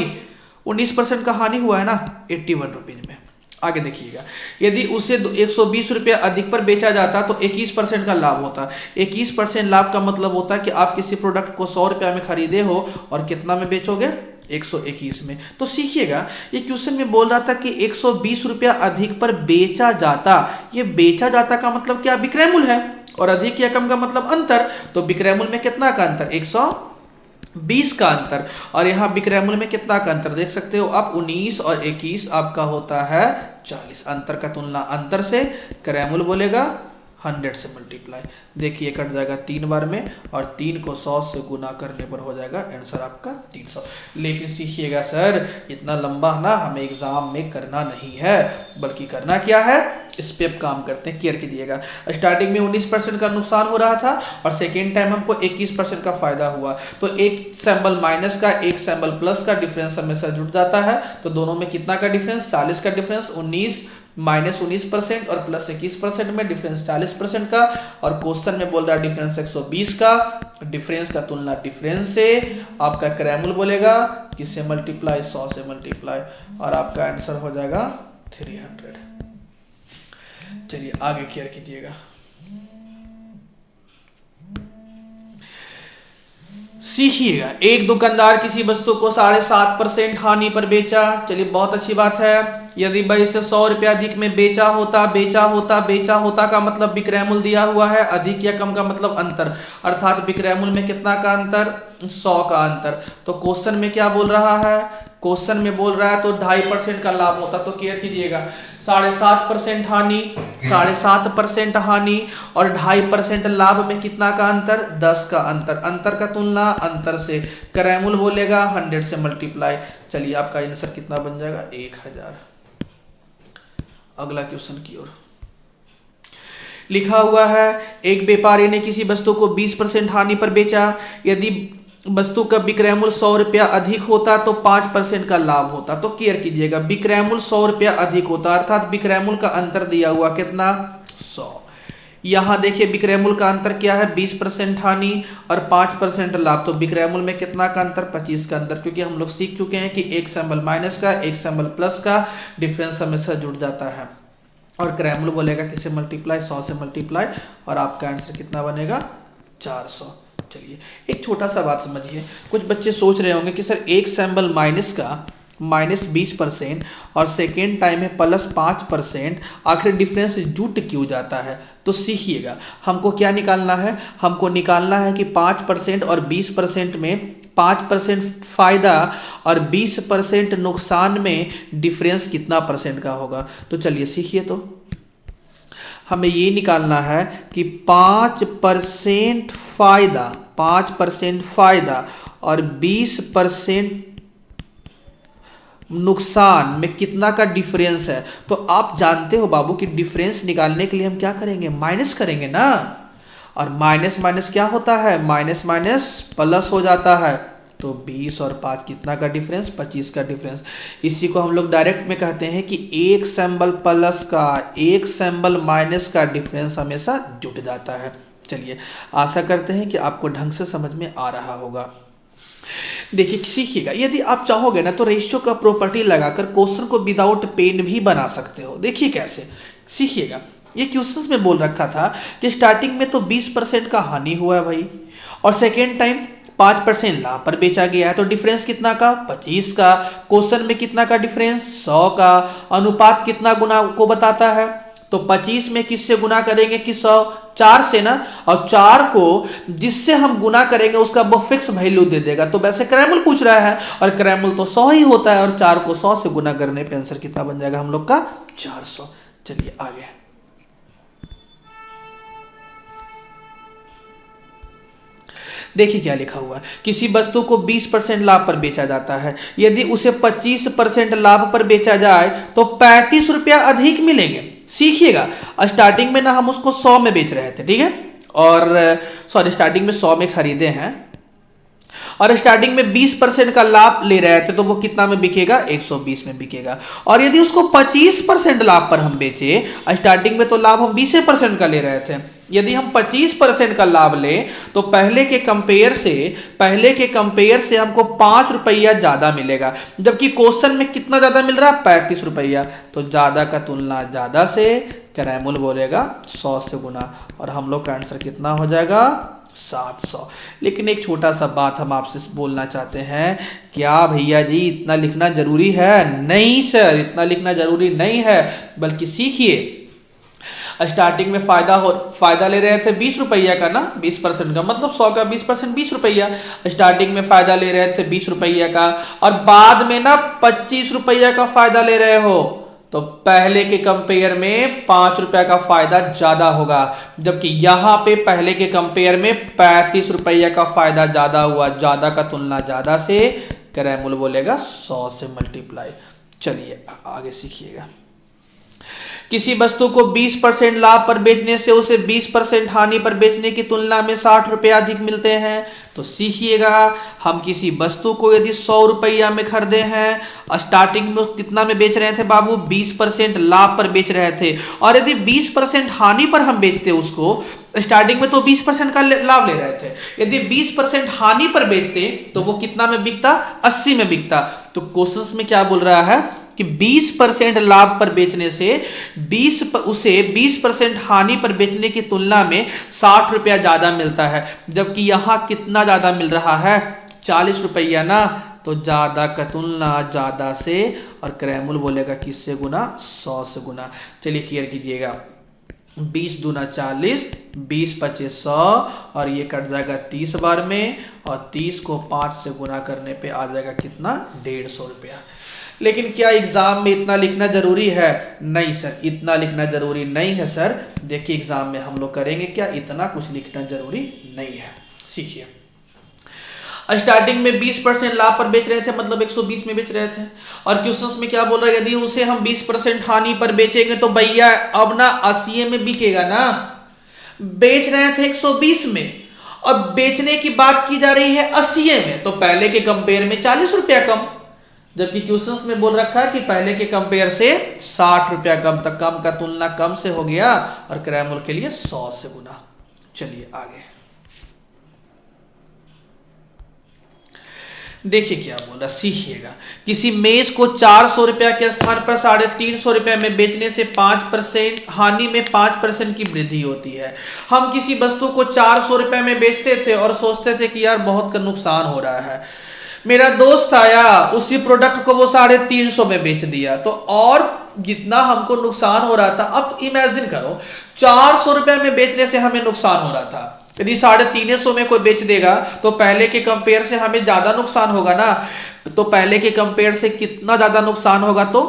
19% का हानि हुआ है ना, 81 रुपीज में। आगे देखिएगा, यदि उसे 120 रुपया अधिक पर बेचा जाता तो 21% का लाभ होता। 21% लाभ का मतलब होता है कि आप किसी प्रोडक्ट को 100 रुपया में खरीदे हो और कितना में बेचोगे, 121 में। तो सीखिएगा, ये क्वेश्चन में बोल रहा था कि 120 रुपया अधिक पर बेचा जाता। ये बेचा जाता का मतलब क्या, विक्रय मूल्य है, और अधिक या कम का मतलब अंतर। तो विक्रय मूल्य में कितना का अंतर, 120 का अंतर, और यहां विक्रय मूल्य में कितना का अंतर देख सकते हो आप, 19 और 21 आपका होता है 40। अंतर का तुलना अंतर से, क्रय मूल्य बोलेगा 100 से मल्टीप्लाई। देखिए कट जाएगा 3 बार में, और 3 को 100 से गुना करने पर हो जाएगा आंसर आपका 300। लेकिन सीखिएगा सर, इतना लंबा ना हमें एग्जाम में करना नहीं है, बल्कि करना क्या है, इस पे अब काम करते हैं। क्लियर कीजिएगा, स्टार्टिंग में 19% का नुकसान हो रहा था और सेकेंड टाइम हमको 21% का फायदा हुआ। तो एक सिंबल माइनस का एक सिंबल प्लस का डिफरेंस हमेशा जुड़ जाता है। तो दोनों में कितना का डिफरेंस, 40 का डिफरेंस, 19 माइनस 19% और प्लस 21% में डिफरेंस 40% का। और क्वेश्चन में बोल रहा है डिफरेंस 120 का। डिफरेंस का तुलना डिफरेंस से, आपका क्रय मूल्य बोलेगा किससे मल्टीप्लाई, 100 से मल्टीप्लाई, और आपका आंसर हो जाएगा 300। चलिए आगे क्लियर कीजिएगा। सीखिएगा, एक दुकानदार किसी वस्तु को 7.5% हानि पर बेचा। चलिए बहुत अच्छी बात है। यदि वह इसे 100 रुपया अधिक में बेचा होता का मतलब विक्रय मूल्य दिया हुआ है, अधिक या कम का मतलब अंतर, अर्थात विक्रय मूल्य में कितना का अंतर, 100 का अंतर। तो क्वेश्चन में क्या बोल रहा है, क्वेश्चन में बोल रहा है तो 2.5% का लाभ होता। तो क्लियर कीजिएगा, 7.5% हानि, 7.5% हानि और 2.5% लाभ में कितना का अंतर, 10 का अंतर। अंतर का तुलना अंतर से, क्रय मूल्य बोलेगा 100 से मल्टीप्लाई। चलिए आपका आंसर कितना बन जाएगा, 1000। अगला क्वेश्चन की ओर। लिखा हुआ है एक व्यापारी ने किसी वस्तु को 20% हानि पर बेचा। यदि वस्तु का विक्रय मूल्य 100 रुपया अधिक होता तो 5% का लाभ होता। तो क्लियर कीजिएगा, विक्रय मूल्य 100 रुपया अधिक होता, अर्थात विक्रय मूल्य का अंतर दिया हुआ कितना, 100। यहां देखिए विक्रय मूल्य का अंतर क्या है, 20% हानि और 5% लाभ। तो विक्रय मूल्य में कितना का अंतर, 25 का अंतर, क्योंकि हम लोग सीख चुके हैं कि एक सिंबल माइनस का एक सिंबल प्लस का डिफरेंस हमेशा जुड़ जाता है। और क्रय मूल्य बोलेगा किससे मल्टीप्लाई, 100 से मल्टीप्लाई, और आपका आंसर कितना बनेगा, 400। चलिए एक छोटा सा बात समझिए, कुछ बच्चे सोच रहे होंगे कि सर एक सिंबल माइनस का -20% और सेकेंड टाइम है +5%, आखिर डिफरेंस जुट क्यों जाता है? तो सीखिएगा, हमको क्या निकालना है? हमको निकालना है कि 5% और 20% में 5% फायदा और 20% नुकसान में डिफरेंस कितना परसेंट का होगा। तो चलिए सीखिए। तो हमें ये निकालना है कि 5% फायदा और 20% नुकसान में कितना का डिफरेंस है। तो आप जानते हो बाबू कि डिफरेंस निकालने के लिए हम क्या करेंगे? माइनस करेंगे ना। और माइनस माइनस क्या होता है? माइनस माइनस प्लस हो जाता है। तो 20 और 5 कितना का डिफरेंस? 25 का डिफरेंस। इसी को हम लोग डायरेक्ट में कहते हैं कि एक सिंबल प्लस का एक सिंबल माइनस का डिफरेंस हमेशा जुट जाता है। चलिए, आशा करते हैं कि आपको ढंग से समझ में आ रहा होगा। देखिए सीखिएगा, यदि आप चाहोगे ना तो रेशियो का प्रॉपर्टी लगाकर क्वेश्चन को विदाउट पेन भी बना सकते हो। देखिए कैसे, सीखिएगा। ये क्वेश्चंस में बोल रखा था कि स्टार्टिंग में तो 20% का हानि हुआ है भाई, और सेकेंड टाइम 5% लाभ पर बेचा गया है। तो डिफरेंस कितना का? 25 का। क्वेश्चन में कितना का डिफरेंस? 100 का। अनुपात कितना गुना को बताता है? तो 25 में किससे गुना करेंगे कि 100? 4 से ना। और 4 को जिससे हम गुना करेंगे उसका वो फिक्स वैल्यू दे देगा। तो वैसे क्रैमल पूछ रहा है और क्रैमल तो 100 ही होता है, और 4 को 100 से गुना करने पे आंसर कितना बन जाएगा हम लोग का? 400। चलिए आगे। देखिए क्या लिखा हुआ है, किसी वस्तु को 20% लाभ पर बेचा जाता है। यदि उसे 25% लाभ पर बेचा जाए तो 35 रुपया अधिक मिलेंगे। सीखिएगा, स्टार्टिंग में ना हम उसको 100 में बेच रहे थे, ठीक है, और सॉरी स्टार्टिंग में 100 में खरीदे हैं, और स्टार्टिंग में 20% का लाभ ले रहे थे, तो वो कितना में बिकेगा? 120 में बिकेगा। और यदि उसको 25% लाभ पर हम बेचे, स्टार्टिंग में तो लाभ हम 20% का ले रहे थे, यदि हम 25% का लाभ लें तो पहले के कंपेयर से हमको 5 रुपया ज्यादा मिलेगा, जबकि क्वेश्चन में कितना ज्यादा मिल रहा है? 35 रुपया। तो ज्यादा का तुलना ज्यादा से, क्रैमल बोलेगा 100 से गुना, और हम लोग का आंसर कितना हो जाएगा? 700। लेकिन एक छोटा सा बात हम आपसे बोलना चाहते हैं, क्या भैया जी इतना लिखना जरूरी है? नहीं सर, इतना लिखना जरूरी नहीं है, बल्कि सीखिए। स्टार्टिंग में फायदा ले रहे थे 20 रुपया का ना, 20% का, मतलब 100 का 20% 20 रुपया। स्टार्टिंग में फायदा ले रहे थे 20 रुपया का, और बाद में ना 25 रुपया का फायदा ले रहे हो, तो पहले के कंपेयर में 5 रुपया का फायदा ज्यादा होगा, जबकि यहां पे पहले के कंपेयर में 35 रुपया का फायदा ज्यादा हुआ। ज्यादा का तुलना ज्यादा से, क्रैमल बोलेगा 100 से मल्टीप्लाई। चलिए आगे सीखिएगा। किसी वस्तु को 20% लाभ पर बेचने से उसे 20% हानि पर बेचने की तुलना में 60 रुपया अधिक मिलते हैं। तो सीखिएगा, हम किसी वस्तु को यदि 100 रुपया में खरीदे हैं, स्टार्टिंग में कितना में बेच रहे थे बाबू? 20% लाभ पर बेच रहे थे, और यदि 20% हानि पर हम बेचते उसको, स्टार्टिंग में तो 20% का लाभ ले रहे थे, यदि 20% हानि पर बेचते तो वो कितना में बिकता? 80 में बिकता। तो क्वेश्चंस में क्या बोल रहा है कि 20% लाभ पर बेचने से उसे 20% हानि पर बेचने की तुलना में 60 रुपया ज्यादा मिलता है, जबकि यहां कितना ज्यादा मिल रहा है? 40 रुपया ना। तो ज्यादा का तुलना ज्यादा से, और क्रैमल बोलेगा किससे गुना? 100 से गुना। चलिए क्लियर कीजिएगा, 20 दूना 40, 20 पचे 100, और ये कट जाएगा 30 बार में, और 30 को 5 से गुना करने पे आ जाएगा कितना? 150 रुपया। लेकिन क्या एग्जाम में इतना लिखना जरूरी है? नहीं सर, इतना लिखना जरूरी नहीं है सर। देखिए एग्जाम में हम लोग करेंगे क्या, इतना कुछ लिखना जरूरी नहीं है। सीखिए, स्टार्टिंग में 20% लाभ पर बेच रहे थे, मतलब 120 में बेच रहे थे, और क्वेश्चंस में क्या बोल रहा है? यदि उसे हम 20% हानि पर बेचेंगे तो भैया अब ना 80 में बिकेगा ना। बेच रहे थे 120 में, और बेचने की बात की जा रही है 80 में, तो पहले के कंपेयर में 40 रुपया कम, जबकि क्वेश्चंस में बोल रखा है कि पहले के कंपेयर से 60 रुपया कम, तक कम का तुलना कम से हो गया, और क्रैमल के लिए 100 से गुना। चलिए आगे देखिए क्या बोल रहा, सीखिएगा। किसी मेज को 400 रुपया के स्थान पर 350 रुपया में बेचने से 5% हानि में 5% की वृद्धि होती है। हम किसी वस्तु को 400 रुपया में बेचते थे और सोचते थे कि यार बहुत का नुकसान हो रहा है, मेरा दोस्त आया, उसी प्रोडक्ट को वो 350 में बेच दिया, तो और जितना हमको नुकसान हो रहा था, अब इमेजिन करो 400 रुपए में बेचने से हमें नुकसान हो रहा था, यदि 350 में कोई बेच देगा तो पहले के कंपेयर से हमें ज्यादा नुकसान होगा ना। तो पहले के कंपेयर से कितना ज्यादा नुकसान होगा, तो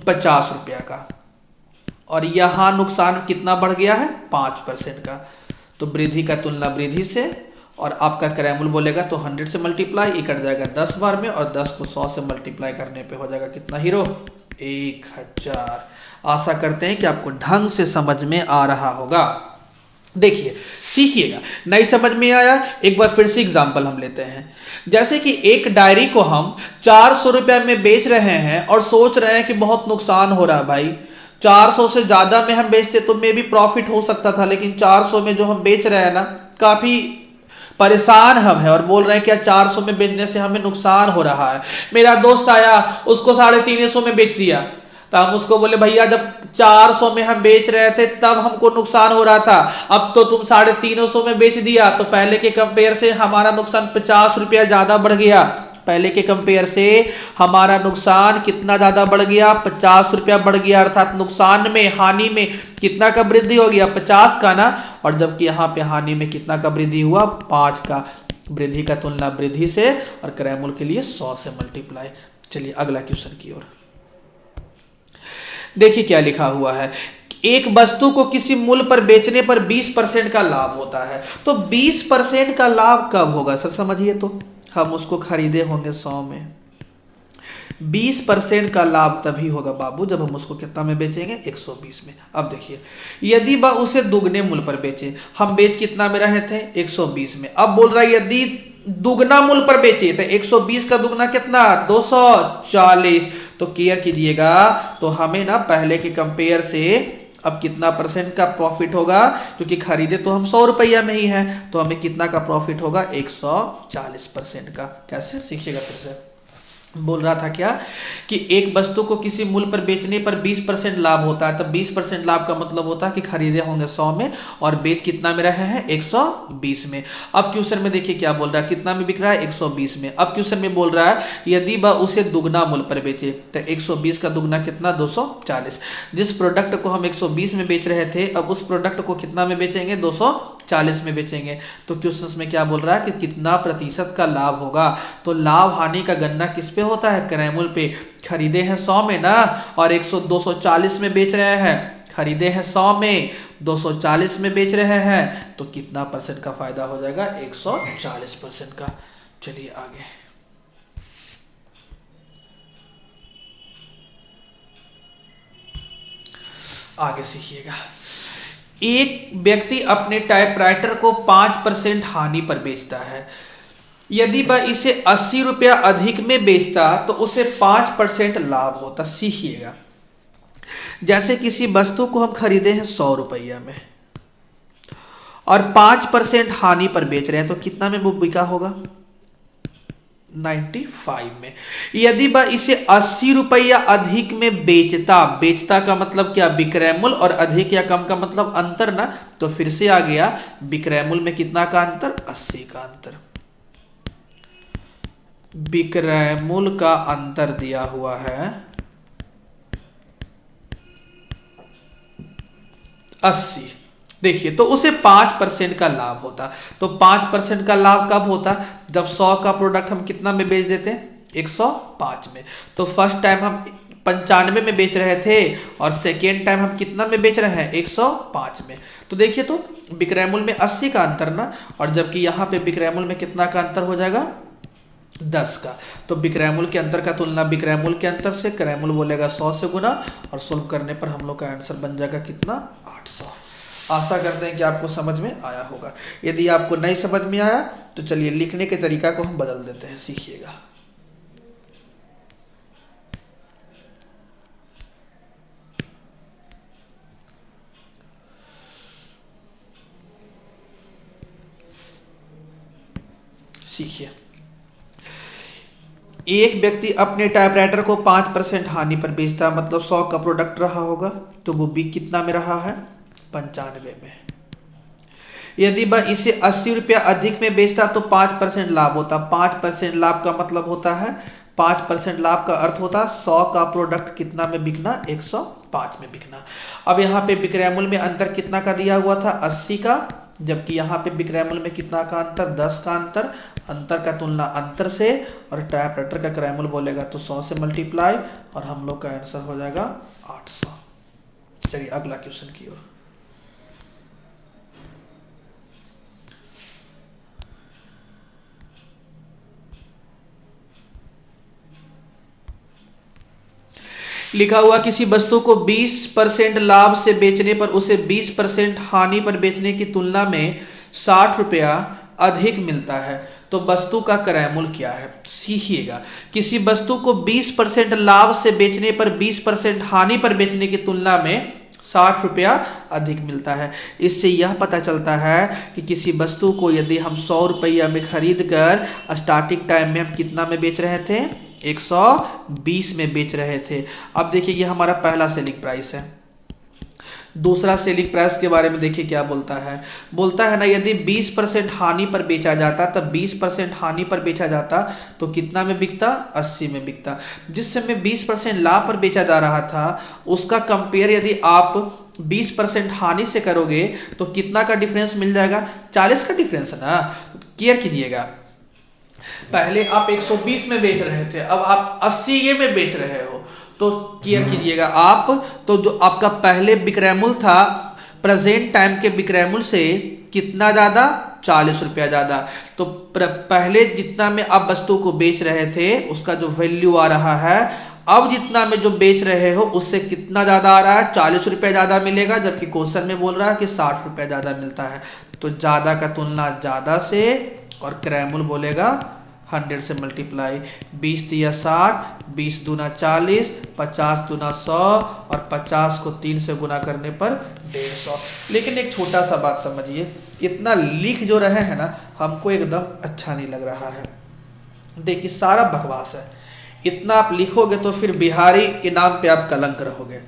50 रुपया का, और यहां नुकसान कितना बढ़ गया है, 5% का। तो वृद्धि का तुलना वृद्धि से, और आपका क्रैमूल बोलेगा तो 100 से मल्टीप्लाई कट जाएगा 10 बार में, और 10 को 100 से मल्टीप्लाई करने पे हो जाएगा कितना हीरो, 1000। आशा करते हैं कि आपको ढंग से समझ में आ रहा होगा। देखिए सीखिएगा, नहीं समझ में आया एक बार फिर से एग्जांपल हम लेते हैं। जैसे कि एक डायरी को हम 400 रुपए में बेच रहे हैं और सोच रहे हैं कि बहुत नुकसान हो रहा है भाई, 400 से ज्यादा में हम बेचते तो मे भी प्रॉफिट हो सकता था, लेकिन 400 में जो हम बेच रहे हैं ना, काफी परेशान हम हैं और बोल रहे हैं कि 400 में बेचने से हमें नुकसान हो रहा है। मेरा दोस्त आया, उसको 350 में बेच दिया, तो हम उसको बोले भैया जब 400 में हम बेच रहे थे तब हमको नुकसान हो रहा था, अब तो तुम 350 में बेच दिया, तो पहले के कंपेयर से हमारा नुकसान 50 रुपया ज्यादा बढ़ गया। पहले के कंपेयर से हमारा नुकसान कितना ज्यादा बढ़ गया, 50 रुपया बढ़ गया, अर्थात नुकसान में, हानि में कितना का वृद्धि हो गया, 50 का ना। और जबकि यहाँ पे हानि में कितना का वृद्धि हुआ, 5 का। वृद्धि का तुलना वृद्धि से, और क्रैमूल के लिए 100 से मल्टीप्लाई। चलिए अगला क्वेश्चन की ओर देखिए क्या लिखा हुआ है। एक वस्तु को किसी मूल्य पर बेचने पर 20% का लाभ होता है, तो 20% का लाभ कब होगा सर, समझिए तो। हम उसको खरीदे होंगे 100 में, 20% का लाभ तभी होगा बाबू जब हम उसको कितना में बेचेंगे, 120 में। अब देखिए यदि वह उसे दुगने मूल्य पर बेचे, हम बेच कितना में रहे थे, 120 में। अब बोल रहा है यदि दुगना मूल्य पर बेचे तो 120 का दुगना कितना, 240। तो केयर कीजिएगा, तो हमें ना पहले के कंपेयर से अब कितना परसेंट का प्रॉफिट होगा, क्योंकि खरीदे तो हम 100 रुपया में ही है, तो हमें कितना का प्रॉफिट होगा, 140% का। कैसे सीखिएगा फिर से। बोल रहा था क्या कि एक वस्तु को किसी मूल्य पर बेचने पर 20% लाभ होता है, तब 20% लाभ का मतलब होता है कि खरीदे होंगे 100 में और बेच कितना में रहे हैं, 120 में। अब क्वेश्चन में देखिए क्या बोल रहा है, कितना में बिक रहा है, 120 में। अब क्वेश्चन में बोल रहा है यदि वह उसे दुगना मूल्य पर बेचे, तो 120 का दुगना कितना, 240। जिस प्रोडक्ट को हम 120 में बेच रहे थे, अब उस प्रोडक्ट को कितना में बेचेंगे, 240 में बेचेंगे। तो क्वेश्चन में क्या बोल रहा है कि कितना प्रतिशत का लाभ होगा। तो लाभ हानि का गणना किस पे होता है, क्रैमूल पे। खरीदे हैं 100 में ना, और 240 में बेच रहे हैं। खरीदे हैं 100 में, 240 में बेच रहे हैं, तो कितना परसेंट का फायदा हो जाएगा, 140% का। चलिए आगे आगे सीखिएगा। एक व्यक्ति अपने टाइपराइटर को 5% हानि पर बेचता है, यदि वह इसे 80 रुपया अधिक में बेचता तो उसे 5% लाभ होता। सीखिएगा, जैसे किसी वस्तु को हम खरीदे हैं 100 रुपया में और 5% हानि पर बेच रहे हैं, तो कितना में वो बिका होगा, 95 में। यदि वह इसे 80 रुपया अधिक में बेचता का मतलब क्या, विक्रय मूल्य, और अधिक या कम का मतलब अंतर ना। तो फिर से आ गया, विक्रय मूल्य में कितना का अंतर, 80 का अंतर। विक्रय मूल्य का अंतर दिया हुआ है 80। देखिए तो उसे 5% का लाभ होता। तो 5% का लाभ कब होता, जब 100 का प्रोडक्ट हम कितना में बेच देते हैं, 105 में। तो फर्स्ट टाइम हम 95 में बेच रहे थे और सेकेंड टाइम हम कितना में बेच रहे हैं, 105 में। तो देखिए तो विक्रय मूल्य में 80 का अंतर ना, और जबकि यहाँ पे विक्रय मूल्य में कितना का अंतर हो जाएगा, 10 का। तो विक्रय मूल्य के अंतर का तुलना विक्रय मूल्य के अंतर से, क्रय मूल्य बोलेगा 100 से गुना, और सोल्व करने पर हम लोग का आंसर बन जाएगा कितना, 800। आशा करते हैं कि आपको समझ में आया होगा। यदि आपको नहीं समझ में आया तो चलिए लिखने के तरीका को हम बदल देते हैं, सीखिएगा। सीखिए, एक व्यक्ति अपने टाइपराइटर को 5% हानि पर बेचता, मतलब 100 का प्रोडक्ट रहा होगा, तो वो बिक कितना में रहा है, 95 में। यदि वह इसे 80 रुपया अधिक में बेचता तो 5% लाभ होता। 5% लाभ का मतलब होता है 5% लाभ का अर्थ होता है 100 का प्रोडक्ट कितना में बिकना, 105 में बिकना। अब यहाँ पे विक्रय मूल्य में अंतर कितना का दिया हुआ था, 80 का, जबकि यहाँ पे विक्रय मूल्य में कितना का अंतर, 10 का अंतर। अंतर का तुलना अंतर से, और टाइपराइटर का क्रय मूल्य बोलेगा तो 100 से मल्टीप्लाई, और हम लोग का आंसर हो जाएगा 800। चलिए अगला क्वेश्चन की ओर। लिखा हुआ किसी वस्तु को 20% लाभ से बेचने पर उसे 20% हानि पर बेचने की तुलना में 60 रुपया अधिक मिलता है, तो वस्तु का क्रय मूल्य क्या है। सीखिएगा, किसी वस्तु को 20% लाभ से बेचने पर 20% हानि पर बेचने की तुलना में 60 रुपया अधिक मिलता है। इससे यह पता चलता है कि किसी वस्तु को यदि हम 100 रुपया में खरीद कर स्टार्टिंग टाइम में हम कितना में बेच रहे थे, 120 में बेच रहे थे। अब देखिए ये हमारा पहला सेलिंग प्राइस है। दूसरा सेलिंग प्राइस के बारे में देखिए क्या बोलता है। बोलता है ना, यदि 20% हानि पर बेचा जाता, तब 20% हानि पर बेचा जाता तो कितना में बिकता, 80 में बिकता। जिस समय 20% लाभ पर बेचा जा रहा था उसका कंपेयर यदि आप 20% हानि से करोगे तो कितना का डिफरेंस मिल जाएगा, 40 का डिफरेंस है ना। केयर कीजिएगा, पहले आप 120 में बेच रहे थे, अब आप 80 में बेच रहे हो, तो केयर कीजिएगा आप, तो जो आपका पहले विक्रय मूल्य था प्रेजेंट टाइम के विक्रय मूल्य से कितना ज्यादा, 40 रुपया ज्यादा। तो पहले जितना में आप वस्तु को बेच रहे थे उसका जो वैल्यू आ रहा है, अब जितना में जो बेच रहे हो उससे कितना ज्यादा आ रहा है, 40 रुपया ज्यादा मिलेगा, जबकि क्वेश्चन में बोल रहा है कि 60 रुपया ज्यादा मिलता है। तो ज्यादा का तुलना ज्यादा से, और क्रय मूल्य बोलेगा 100 से मल्टीप्लाई। 20 दिया 60, 20 दूना 40, 50 दूना 100, और 50 को 3 से गुना करने पर 150। लेकिन एक छोटा सा बात समझिए, इतना लिख जो रहे हैं ना, हमको एकदम अच्छा नहीं लग रहा है। देखिए सारा बकवास है, इतना आप लिखोगे तो फिर बिहारी के नाम पे आप कलंक रहोगे।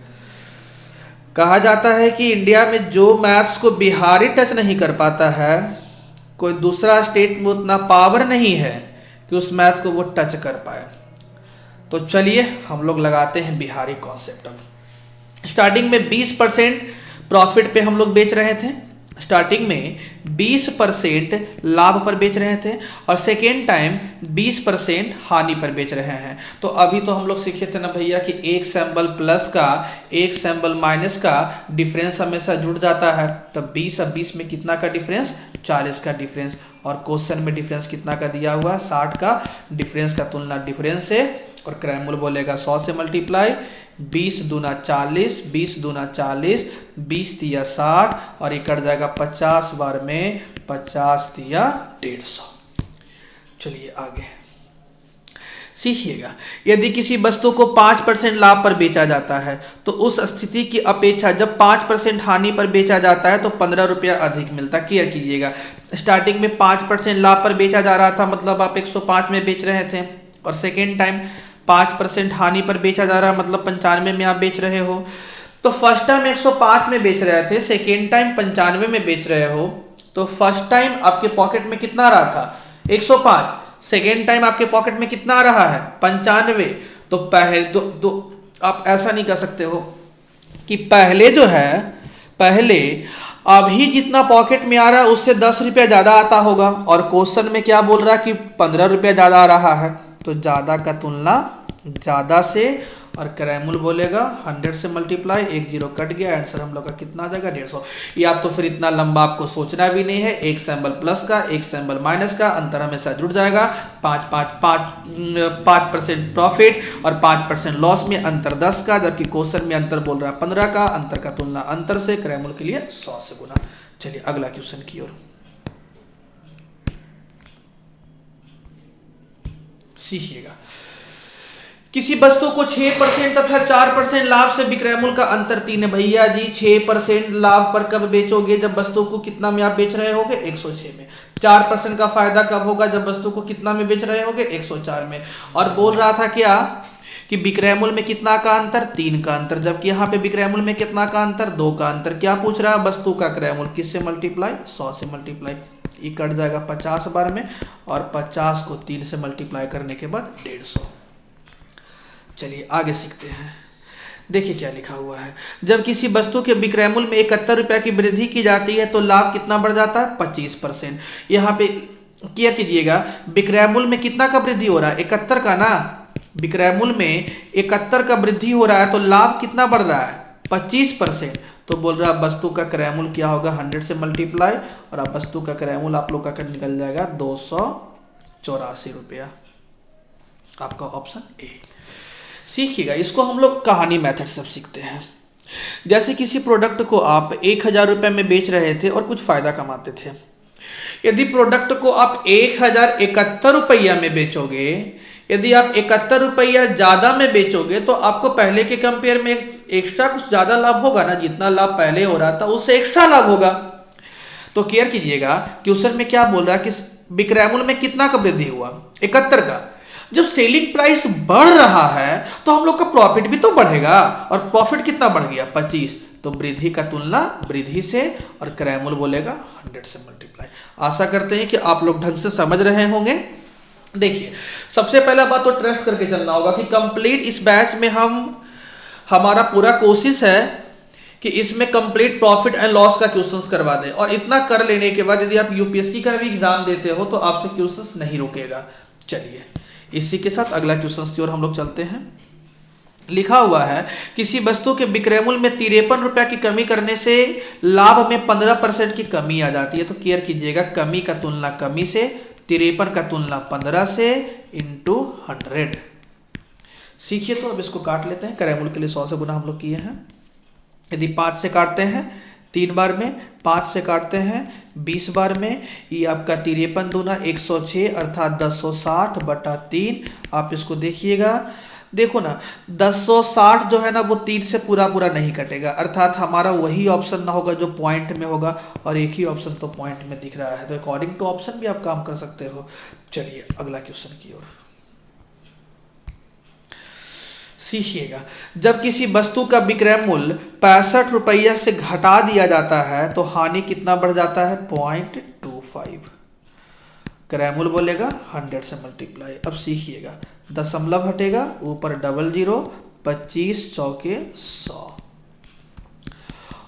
कहा जाता है कि इंडिया में जो मैथ्स को बिहारी टच नहीं कर पाता है, कोई दूसरा स्टेट में उतना पावर नहीं है कि उस मैथ को वो टच कर पाए। तो चलिए हम लोग लगाते हैं बिहारी कॉन्सेप्ट। स्टार्टिंग में 20% प्रॉफिट पे हम लोग बेच रहे थे, स्टार्टिंग में 20% लाभ पर बेच रहे थे, और सेकेंड टाइम 20% हानि पर बेच रहे हैं। तो अभी तो हम लोग सीखे थे ना भैया कि एक सैंबल प्लस का एक सैंबल माइनस का डिफरेंस हमेशा जुड़ जाता है। तब 20 और 20 में कितना का डिफरेंस, 40 का डिफरेंस, और क्वेश्चन में डिफरेंस कितना का दिया हुआ, 60 का। डिफरेंस का तुलना डिफरेंस से, और क्रय मूल्य बोलेगा 100 से मल्टीप्लाई। 20 दूना 40, 20 दूना 40, 20 दिया 60, और ये कट जाएगा 50 बार में, 50 दिया 150। चलिए आगे सीखिएगा। यदि किसी वस्तु को 5% लाभ पर बेचा जाता है तो उस स्थिति की अपेक्षा जब 5% हानि पर बेचा जाता है तो 15 रुपया अधिक मिलता। क्लियर कीजिएगा, स्टार्टिंग में 5% लाभ पर बेचा जा रहा था, मतलब आप 105 में बेच रहे थे, और सेकेंड टाइम 5% हानि पर बेचा जा रहा है, मतलब 95 में आप बेच रहे हो। तो फर्स्ट टाइम 105 में बेच रहे थे, सेकेंड टाइम 95 में बेच रहे हो, तो फर्स्ट टाइम आपके पॉकेट में कितना आ रहा था, 105, सेकेंड टाइम आपके पॉकेट में कितना आ रहा है, 95। तो पहले दो आप ऐसा नहीं कर सकते हो कि पहले जो है, पहले अभी जितना पॉकेट में आ रहा है उससे 10 रुपया ज्यादा आता होगा, और क्वेश्चन में क्या बोल रहा है कि 15 रुपया ज्यादा आ रहा है। तो ज्यादा का तुलना ज्यादा से, और क्रय मूल्य बोलेगा 100 से मल्टीप्लाई। 1 जीरो कट गया, आंसर हम लोग का कितना आ जाएगा, 150। या तो फिर इतना लंबा आपको सोचना भी नहीं है, एक सैंबल प्लस का एक सैंबल माइनस का अंतर हमेशा जुड़ जाएगा। 5% प्रॉफिट और 5% लॉस में अंतर 10 का, जबकि क्वेश्चन में अंतर बोल रहा है 15 का। अंतर का तुलना अंतर से, क्रय मूल्य के लिए 100 से गुना। चलिए अगला क्वेश्चन की ओर सीखिएगा। किसी वस्तु को 6% तथा 4% लाभ से विक्रय मूल्य का अंतर 3 है। भैया जी 6% लाभ पर कब बेचोगे, जब वस्तु को कितना में आप बेच रहे होगे, 106 में। 4% का फायदा कब होगा, जब वस्तु को कितना में बेच रहे होगे, 104 में। और बोल रहा था क्या कि विक्रय मूल्य में कितना का अंतर, 3 का अंतर, जबकि यहाँ पे विक्रय मूल्य में कितना का अंतर, 2 का अंतर। क्या पूछ रहा है, वस्तु का क्रय मूल्य किससे मल्टीप्लाई, 100 से मल्टीप्लाई। ये कट जाएगा 50 बार में और 50 को 3 से मल्टीप्लाई करने के बाद 150। चलिए आगे सीखते हैं। देखिए क्या लिखा हुआ है, जब किसी वस्तु के विक्रय मूल्य में 71 रुपया की वृद्धि की जाती है तो लाभ कितना बढ़ जाता है, 25%। यहाँ पे क्या कीजिएगा, विक्रय मूल्य में कितना का वृद्धि हो रहा है, 71 का ना, विक्रय मूल्य में 71 का वृद्धि हो रहा है तो लाभ कितना बढ़ रहा है, 25%। तो बोल रहा है वस्तु का क्रय मूल्य क्या होगा, 100 से मल्टीप्लाई, और अब वस्तु का क्रय मूल्य आप लोग का निकल जाएगा 284 रुपया। आपका ऑप्शन ए। सीखिएगा, इसको हम लोग कहानी मेथड से सीखते हैं। जैसे किसी प्रोडक्ट को आप 1000 रुपये में बेच रहे थे और कुछ फायदा कमाते थे। यदि प्रोडक्ट को आप 1071 रुपया में बेचोगे, यदि आप 71 रुपया ज्यादा में बेचोगे तो आपको पहले के कंपेयर में एक्स्ट्रा कुछ ज्यादा लाभ होगा ना, जितना लाभ पहले हो रहा था उससे एक्स्ट्रा लाभ होगा। तो केयर कीजिएगा कि उस में क्या बोल रहा है कि विक्रय मूल्य में कितना का वृद्धि हुआ, 71 का। जब सेलिंग प्राइस बढ़ रहा है तो हम लोग का प्रॉफिट भी तो बढ़ेगा, और प्रॉफिट कितना बढ़ गया, 25। तो वृद्धि का तुलना वृद्धि से, और क्रय मूल्य बोलेगा 100 से मल्टीप्लाई। आशा करते हैं कि आप लोग ढंग से समझ रहे होंगे। देखिए सबसे पहला बात तो ट्रस्ट करके चलना होगा कि कंप्लीट इस बैच में हमारा पूरा कोशिश है कि इसमें कंप्लीट प्रॉफिट एंड लॉस का क्वेश्चंस करवा दें, और इतना कर लेने के बाद यदि आप यूपीएससी का भी एग्जाम देते हो तो आपसे क्वेश्चंस नहीं रुकेगा। चलिए इसी के साथ अगला क्वेश्चन की ओर हम लोग चलते हैं। लिखा हुआ है किसी वस्तु के विक्रय मूल्य में 53 रुपया की कमी करने से लाभ में 15% की कमी आ जाती है। तो केयर कीजिएगा, कमी का तुलना कमी से, 53 का तुलना 15 से इंटू 100। सीखिए, तो अब इसको काट लेते हैं। क्रय मूल्य के लिए 100 से गुना हम लोग किए हैं। यदि 5 से काटते हैं 3 बार में, 5 से काटते हैं 20 बार में, ये आपका 53 दूना 106 अर्थात 1060 बटा 3। आप इसको देखिएगा, देखो ना 1060 जो है ना वो 3 से पूरा पूरा नहीं कटेगा, अर्थात हमारा वही ऑप्शन ना होगा जो पॉइंट में होगा, और एक ही ऑप्शन तो पॉइंट में दिख रहा है। तो अकॉर्डिंग टू ऑप्शन भी आप काम कर सकते हो। चलिए अगला क्वेश्चन की ओर सीखिएगा। जब किसी वस्तु का विक्रय मूल्य 65 रुपया से घटा दिया जाता है तो हानि कितना बढ़ जाता है, 0.25। क्रय मूल्य बोलेगा 100 से मल्टीप्लाई। अब सीखिएगा, दशमलव हटेगा, ऊपर डबल जीरो, 25 चौके 100,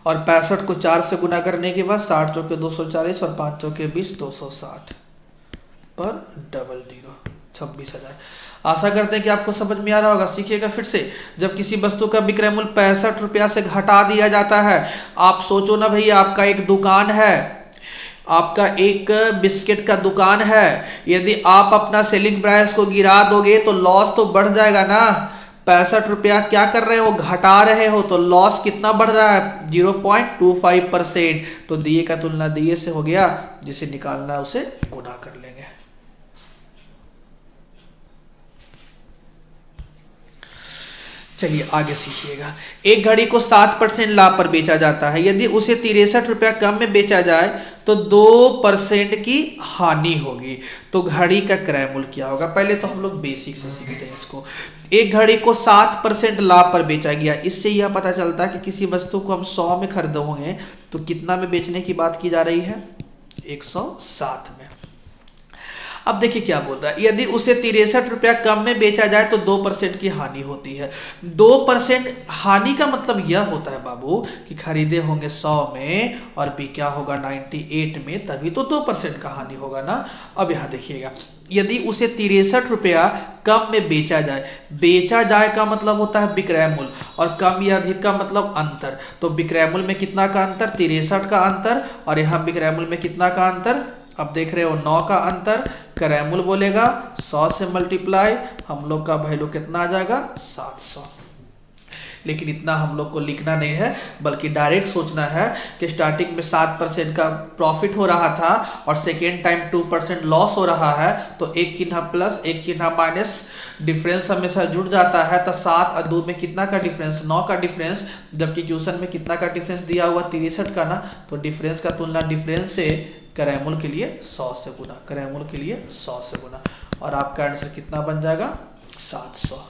और 65 को 4 से गुना करने के बाद 60 चौके 240 और 5 चौके 20, 260 पर डबल जीरो, 26,000। आशा करते हैं कि आपको समझ में आ रहा होगा। सीखिएगा फिर से, जब किसी वस्तु का विक्रय मूल्य 65 रुपया से घटा दिया जाता है, आप सोचो ना भैया, आपका एक दुकान है, आपका एक बिस्किट का दुकान है, यदि आप अपना सेलिंग प्राइस को गिरा दोगे तो लॉस तो बढ़ जाएगा ना। 65 रुपया क्या कर रहे हो, घटा रहे हो, तो लॉस कितना बढ़ रहा है, 0.25%। तो दिए का तुलना दिए से हो गया, जिसे निकालना है उसे गुना कर लेंगे। चलिए आगे सीखिएगा। एक घड़ी को 7% लाभ पर बेचा जाता है, यदि उसे 63 रुपया कम में बेचा जाए तो 2% की हानि होगी। तो घड़ी का क्रय मूल्य क्या होगा, पहले तो हम लोग बेसिक से सीखते हैं इसको। एक घड़ी को 7% लाभ पर बेचा गया, इससे यह पता चलता है कि किसी वस्तु को हम 100 में खरीदे होंगे तो कितना में बेचने की बात की जा रही है, 107 में। अब देखिए क्या बोल रहा है, यदि उसे 63 रुपया कम में बेचा जाए तो 2% की हानि होती है। 2% हानि का मतलब यह होता है बाबू कि खरीदे होंगे 100 में और बिका होगा 98 में, तभी तो 2% का हानि होगा ना। अब यहाँ देखिएगा, यदि उसे 63 रुपया कम में बेचा जाए का मतलब होता है विक्रय मूल्य, और कम या अधिक का मतलब अंतर। तो विक्रय मूल्य में कितना का अंतर, 63 का अंतर, और यहाँ विक्रय मूल्य में कितना का अंतर, अब देख रहे हो 9 का अंतर। क्रय मूल्य बोलेगा 100 से मल्टीप्लाई, हम लोग का वैल्यू कितना आ जाएगा, 700। लेकिन इतना हम लोग को लिखना नहीं है, बल्कि डायरेक्ट सोचना है कि स्टार्टिंग में 7% का प्रॉफिट हो रहा था और सेकेंड टाइम 2% लॉस हो रहा है, तो एक चिन्ह प्लस एक चिन्ह माइनस, डिफरेंस हमेशा जुड़ जाता है। तो 7 और 2 में कितना का डिफरेंस, 9 का डिफरेंस, जबकि क्वेश्चन में कितना का डिफरेंस दिया हुआ 63 का ना, तो डिफरेंस का तुलना डिफरेंस से क्रय मूल्य के लिए 100 से गुना, क्रय मूल्य के लिए 100 से गुना, और आपका आंसर कितना बन जाएगा, 700।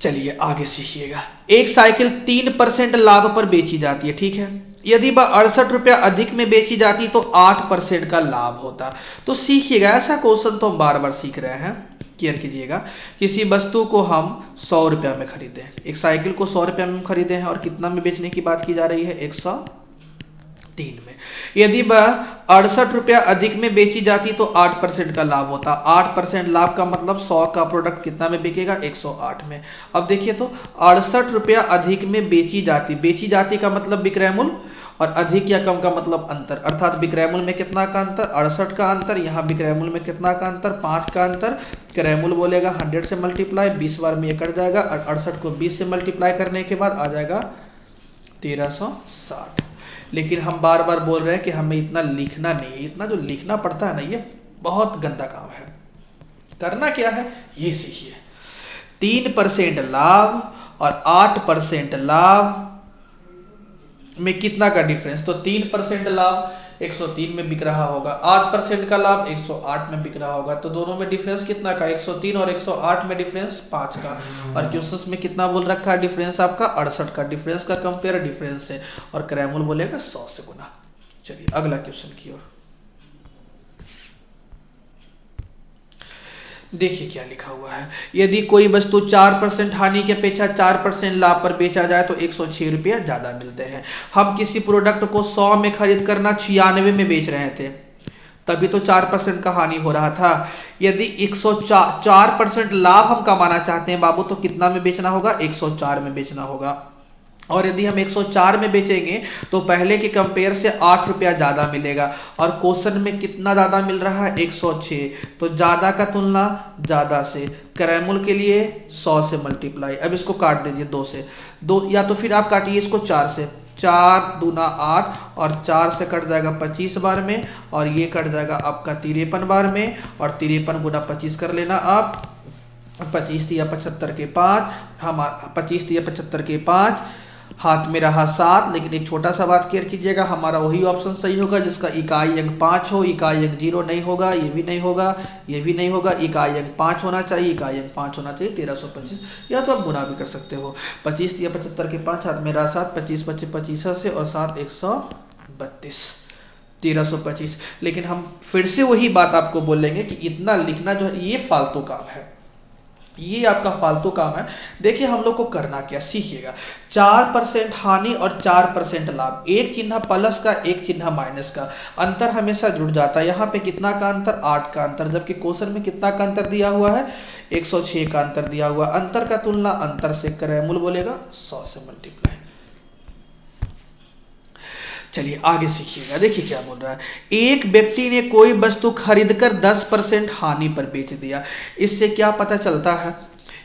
चलिए आगे सीखिएगा। एक साइकिल 3% लाभ पर बेची जाती है, ठीक है। यदि वह 68 रुपया अधिक में बेची जाती तो 8% का लाभ होता। तो सीखिएगा, ऐसा क्वेश्चन तो हम बार बार सीख रहे हैं, क्लियर कीजिएगा। किसी वस्तु को हम 100 रुपया में खरीदे हैं, एक साइकिल को 100 रुपया में खरीदे हैं और कितना में बेचने की बात की जा रही है, 103 में। यदि वह 68 रुपया अधिक में बेची जाती तो 8% का लाभ होता। 8% लाभ का मतलब 100 का प्रोडक्ट कितना में बिकेगा, 108 में। अब देखिए तो 68 रुपया अधिक में बेची जाती का मतलब विक्रय मूल्य, और अधिक या कम का मतलब अंतर, अर्थात विक्रय मूल्य में कितना का अंतर, 68 का अंतर, यहाँ विक्रय मूल्य में कितना का अंतर, 5 का अंतर। क्रय मूल्य बोलेगा 100 से मल्टीप्लाई, 20 बार में ये कट जाएगा, और 68 को 20 से मल्टीप्लाई करने के बाद आ जाएगा 1360। लेकिन हम बार बार बोल रहे हैं कि हमें इतना लिखना नहीं है, इतना जो लिखना पड़ता है ना, ये बहुत गंदा काम है। करना क्या है ये सीखिए। 3% लाभ और 8% लाभ में कितना का डिफरेंस, तो 3% लाभ 103 में बिक रहा होगा, 8% का लाभ 108 में बिक रहा होगा, तो दोनों में डिफरेंस कितना का, 103 और 108 में डिफरेंस 5 का। और क्वेश्चन में कितना बोल रखा है डिफरेंस आपका, 68 का। डिफरेंस का कंपेयर डिफरेंस से, और क्रय मूल्य बोलेगा 100 से गुना। चलिए अगला क्वेश्चन की ओर देखिए क्या लिखा हुआ है। यदि कोई वस्तु 4% हानि की अपेक्षा 4% लाभ पर बेचा जाए तो 106 रुपया ज्यादा मिलते हैं। हम किसी प्रोडक्ट को 100 में खरीद करना 96 में बेच रहे थे, तभी तो 4% का हानि हो रहा था। यदि 104% लाभ हम कमाना चाहते हैं बाबू, तो कितना में बेचना होगा, 104 में बेचना होगा। और यदि हम 104 में बेचेंगे तो पहले के कंपेयर से 8 रुपया ज्यादा मिलेगा, और क्वेश्चन में कितना ज्यादा मिल रहा है, 106। तो ज्यादा का तुलना ज्यादा से, क्रय मूल्य के लिए 100 से मल्टीप्लाई। अब इसको काट दीजिए 2 से, 2 या तो फिर आप काटिए इसको 4 से, 4 दूना 8, और 4 से कट जाएगा 25 बार में, और ये कट जाएगा आपका 53 बार में, और 53 गुना 25 कर लेना आप। 25 तिया 75 के 5, हम 25 तिया 75 के 5, हाथ में रहा 7। लेकिन एक छोटा सा बात क्लियर कीजिएगा, हमारा वही ऑप्शन सही होगा जिसका इकाई अंक 5 हो। इकाई अंक 0 नहीं होगा, ये भी नहीं होगा, ये भी नहीं होगा। इकाई अंक 5 होना चाहिए, इकाई अंक 5 होना चाहिए। 1325, या तो आप गुना भी कर सकते हो। 25 या 75 के 5, हाथ में रहा 7, 25 25 25 से, और 7 132, 1325। लेकिन हम फिर से वही बात आपको बोलेंगे कि इतना लिखना जो है ये फालतू काम है, ये आपका फालतू काम है। देखिए हम लोग को करना क्या, सीखिएगा। 4% हानि और 4% लाभ, एक चिन्ह प्लस का एक चिन्ह माइनस का, अंतर हमेशा जुड़ जाता है। यहाँ पे कितना का अंतर, 8 का अंतर, जबकि क्वेश्चन में कितना का अंतर दिया हुआ है, 106 का अंतर दिया हुआ। अंतर का तुलना अंतर से, क्रय मूल्य बोलेगा 100 से मल्टीप्लाई। चलिए आगे सीखिएगा, देखिए क्या बोल रहा है। एक व्यक्ति ने कोई वस्तु खरीदकर 10% हानि पर बेच दिया। इससे क्या पता चलता है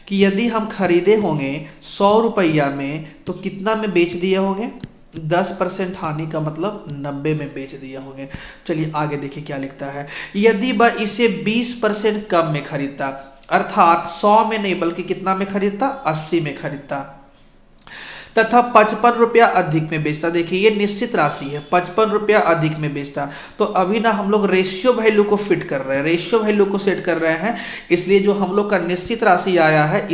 कि यदि हम खरीदे होंगे 100 रुपया में तो कितना में बेच दिए होंगे, 10% हानि का मतलब 90 में बेच दिए होंगे। चलिए आगे देखिए क्या लिखता है। यदि वह इसे 20% कम में खरीदता, अर्थात 100 में नहीं बल्कि कितना में खरीदता, 80 में खरीदता, तथा 55 रुपया अधिक में बेचता। देखिए ये निश्चित राशि है, 55 रुपया अधिक में बेचता। तो अभी ना हम लोग रेशियो वैल्यू को फिट कर रहे हैं, रेशियो वैल्यू को सेट कर रहे हैं। इसलिए जो हम लोग का निश्चित राशि आया है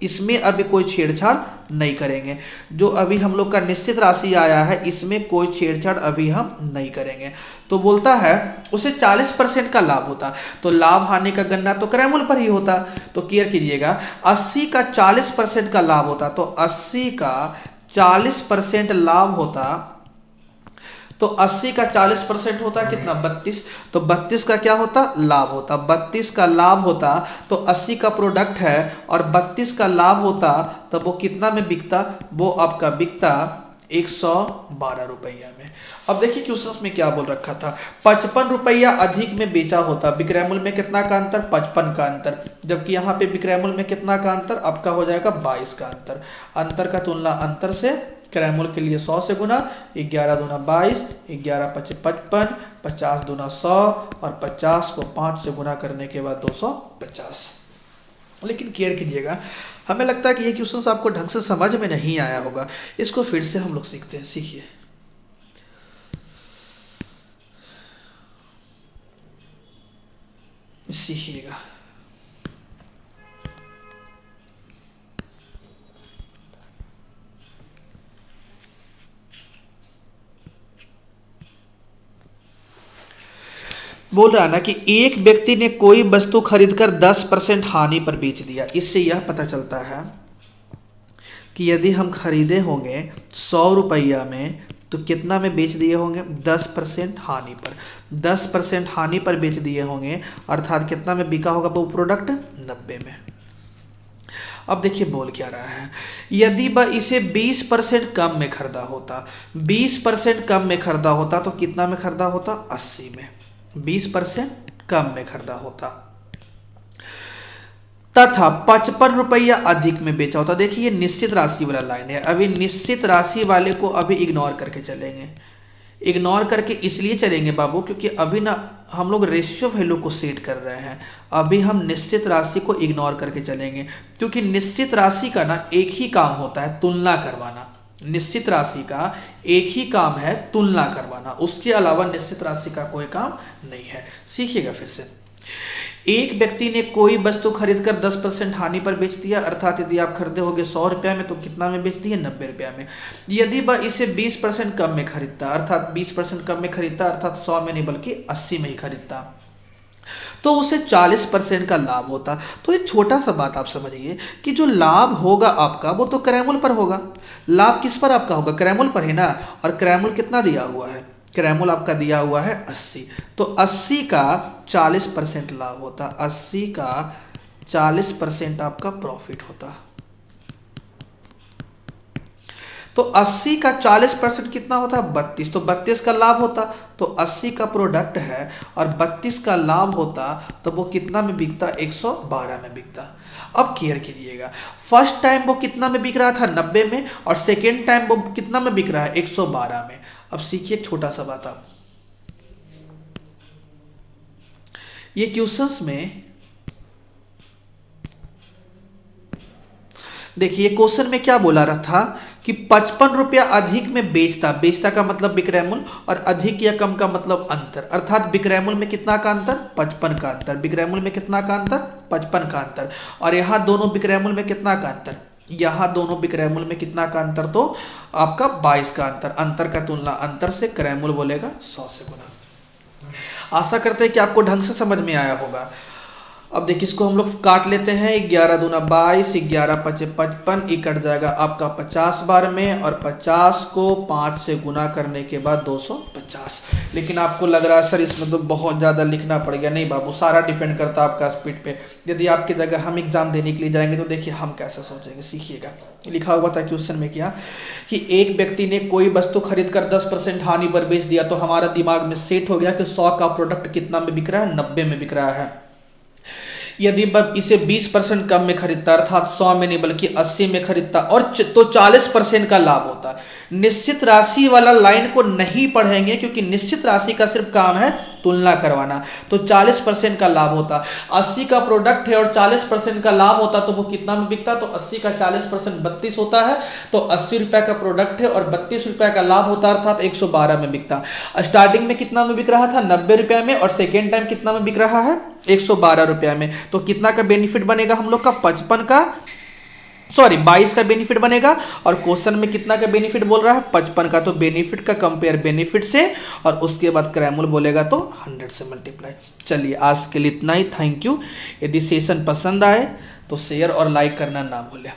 इसमें अभी कोई छेड़छाड़ नहीं करेंगे। जो अभी हम लोग का निश्चित राशि आया है इसमें कोई छेड़छाड़ अभी हम नहीं करेंगे। तो बोलता है उसे 40% का लाभ होता, तो लाभ हानि का गणना तो क्रय मूल्य पर ही होता। तो क्लियर कीजिएगा, 80 का 40% का लाभ होता, तो 80 का 40% लाभ होता, तो 80 का 40% होता कितना, 32। तो 32 का क्या होता, लाभ होता। 32 का लाभ होता तो 80 का प्रोडक्ट है और 32 का लाभ होता, तो वो कितना में बिकता, वो आपका बिकता 112 रुपया में। अब देखिए क्वेश्चन में क्या बोल रखा था, 55 रुपया अधिक में बेचा होता, विक्रय मूल्य में कितना का अंतर, 55 का अंतर, जबकि यहाँ पे विक्रय मूल्य में कितना का अंतर आपका हो जाएगा 22 का अंतर। अंतर का तुलना अंतर से, क्रय मूल्य के लिए 100 से गुना, 11 दूना 22, 11 पचे 55, 50 दूना 100, और 50 को 5 से गुना करने के बाद 250। लेकिन केयर कीजिएगा, हमें लगता है कि ये क्वेश्चन आपको ढंग से समझ में नहीं आया होगा। इसको फिर से हम लोग सीखते हैं, सीखिए। सीखिएगा। बोल रहा है ना कि एक व्यक्ति ने कोई वस्तु खरीदकर 10% हानि पर बेच दिया। इससे यह पता चलता है कि यदि हम खरीदे होंगे 100 रुपया में तो कितना में बेच दिए होंगे, 10% हानि पर। 10% हानि पर बेच दिए होंगे अर्थात कितना में बिका होगा वो प्रोडक्ट, 90 में। अब देखिए बोल क्या रहा है, यदि वह इसे 20% कम में खरीदा होता, 20% कम में खरीदा होता तो कितना में खरीदा होता, 80 में। 20% कम में खरीदा होता तथा 55 रुपया अधिक में बेचा होता। देखिए ये निश्चित राशि वाला लाइन है। अभी निश्चित राशि वाले को अभी इग्नोर करके चलेंगे। इग्नोर करके इसलिए चलेंगे बाबू क्योंकि अभी ना हम लोग रेशियो वैल्यू को सेट कर रहे हैं। अभी हम निश्चित राशि को इग्नोर करके चलेंगे क्योंकि निश्चित राशि का ना एक ही काम होता है, तुलना करवाना। निश्चित राशि का एक ही काम है, तुलना करवाना। उसके अलावा निश्चित राशि का कोई काम नहीं है। सीखिएगा फिर से। एक व्यक्ति ने कोई वस्तु खरीदकर 10% हानि पर बेच दिया, अर्थात यदि आप खरीदे होगे 100 रुपया में तो कितना में बेच दिए, 90 रुपया में। यदि वह इसे 20% कम में खरीदता, अर्थात 20% कम में खरीदता, अर्थात 100 में नहीं बल्कि 80 में ही खरीदता, तो उसे 40% का लाभ होता। तो एक छोटा सा बात आप समझिए कि जो लाभ होगा आपका वो तो क्रयमूल्य पर होगा। लाभ किस पर आपका होगा, क्रयमूल्य पर है ना। और क्रयमूल्य कितना दिया हुआ है, क्रयमूल्य आपका दिया हुआ है 80। तो 80 का 40% लाभ होता, 80 का 40% आपका प्रॉफिट होता। तो 80 का 40% कितना होता है, 32। तो 32 का लाभ होता, तो 80 का प्रोडक्ट है और 32 का लाभ होता तो वो कितना में बिकता, 112 में बिकता। अब केयर कीजिएगा, फर्स्ट टाइम वो कितना में बिक रहा था, 90 में, और सेकेंड टाइम वो कितना में बिक रहा है, 112 में। अब सीखिए एक छोटा सा बात, आप ये क्वेश्चंस में देखिए, क्वेश्चन में क्या बोला रहा था कि 55 रुपया अधिक में बेचता, बेचता का मतलब विक्रय मूल्य, और अधिक या कम का मतलब अंतर, अर्थात विक्रय मूल्य में कितना का अंतर, 55 का अंतर। विक्रय मूल्य में कितना का अंतर, 55 का अंतर। और यहाँ दोनों विक्रय मूल्य में कितना का अंतर, यहाँ दोनों विक्रय मूल्य में कितना का अंतर, तो आपका 22 का अंतर। अंतर का तुलना अंतर से, क्रय मूल्य बोलेगा 100 से गुना। आशा करते हैं कि आपको ढंग से समझ में आया होगा। अब देखिए इसको हम लोग काट लेते हैं, 11 दूना 22, 11 पचे 55, ये कट जाएगा आपका 50 बार में, और 50 को 5 से गुना करने के बाद 250। लेकिन आपको लग रहा है सर इसमें तो बहुत ज़्यादा लिखना पड़ गया। नहीं बाबू, सारा डिपेंड करता है आपका स्पीड पे। यदि आपकी जगह हम एग्जाम देने के लिए जाएंगे तो देखिए हम कैसे सोचेंगे, सीखिएगा। लिखा हुआ था क्वेश्चन में क्या कि एक व्यक्ति ने कोई वस्तु खरीद कर 10% हानि पर बेच दिया, तो हमारा दिमाग में सेट हो गया कि 100 का प्रोडक्ट कितना में बिक रहा है, 90 में बिक रहा है। यदि वह इसे 20% कम में खरीदता, अर्थात 100 में नहीं बल्कि 80 में खरीदता, और तो 40% का लाभ होता। निश्चित राशि वाला लाइन को नहीं पढ़ेंगे क्योंकि निश्चित राशि का सिर्फ काम है तुलना करवाना। तो 40% का लाभ होता, 80 का प्रोडक्ट है और 40% का लाभ होता, तो वो कितना में बिकता, तो 80 का 40% 32 होता है। तो 80 रुपए का प्रोडक्ट है और 32 रुपए का लाभ होता, अर्थात 112 में बिकता। स्टार्टिंग में कितना में बिक रहा था, 90 रुपए में, और सेकेंड टाइम कितना में बिक रहा है, 112 रुपए में। तो कितना का बेनिफिट बनेगा हम लोग का, 22 का बेनिफिट बनेगा। और क्वेश्चन में कितना का बेनिफिट बोल रहा है, 55 का। तो बेनिफिट का कंपेयर बेनिफिट से, और उसके बाद क्रय मूल्य बोलेगा तो 100 से मल्टीप्लाई। चलिए आज के लिए इतना ही, थैंक यू। यदि सेशन पसंद आए तो शेयर और लाइक करना ना भूलें।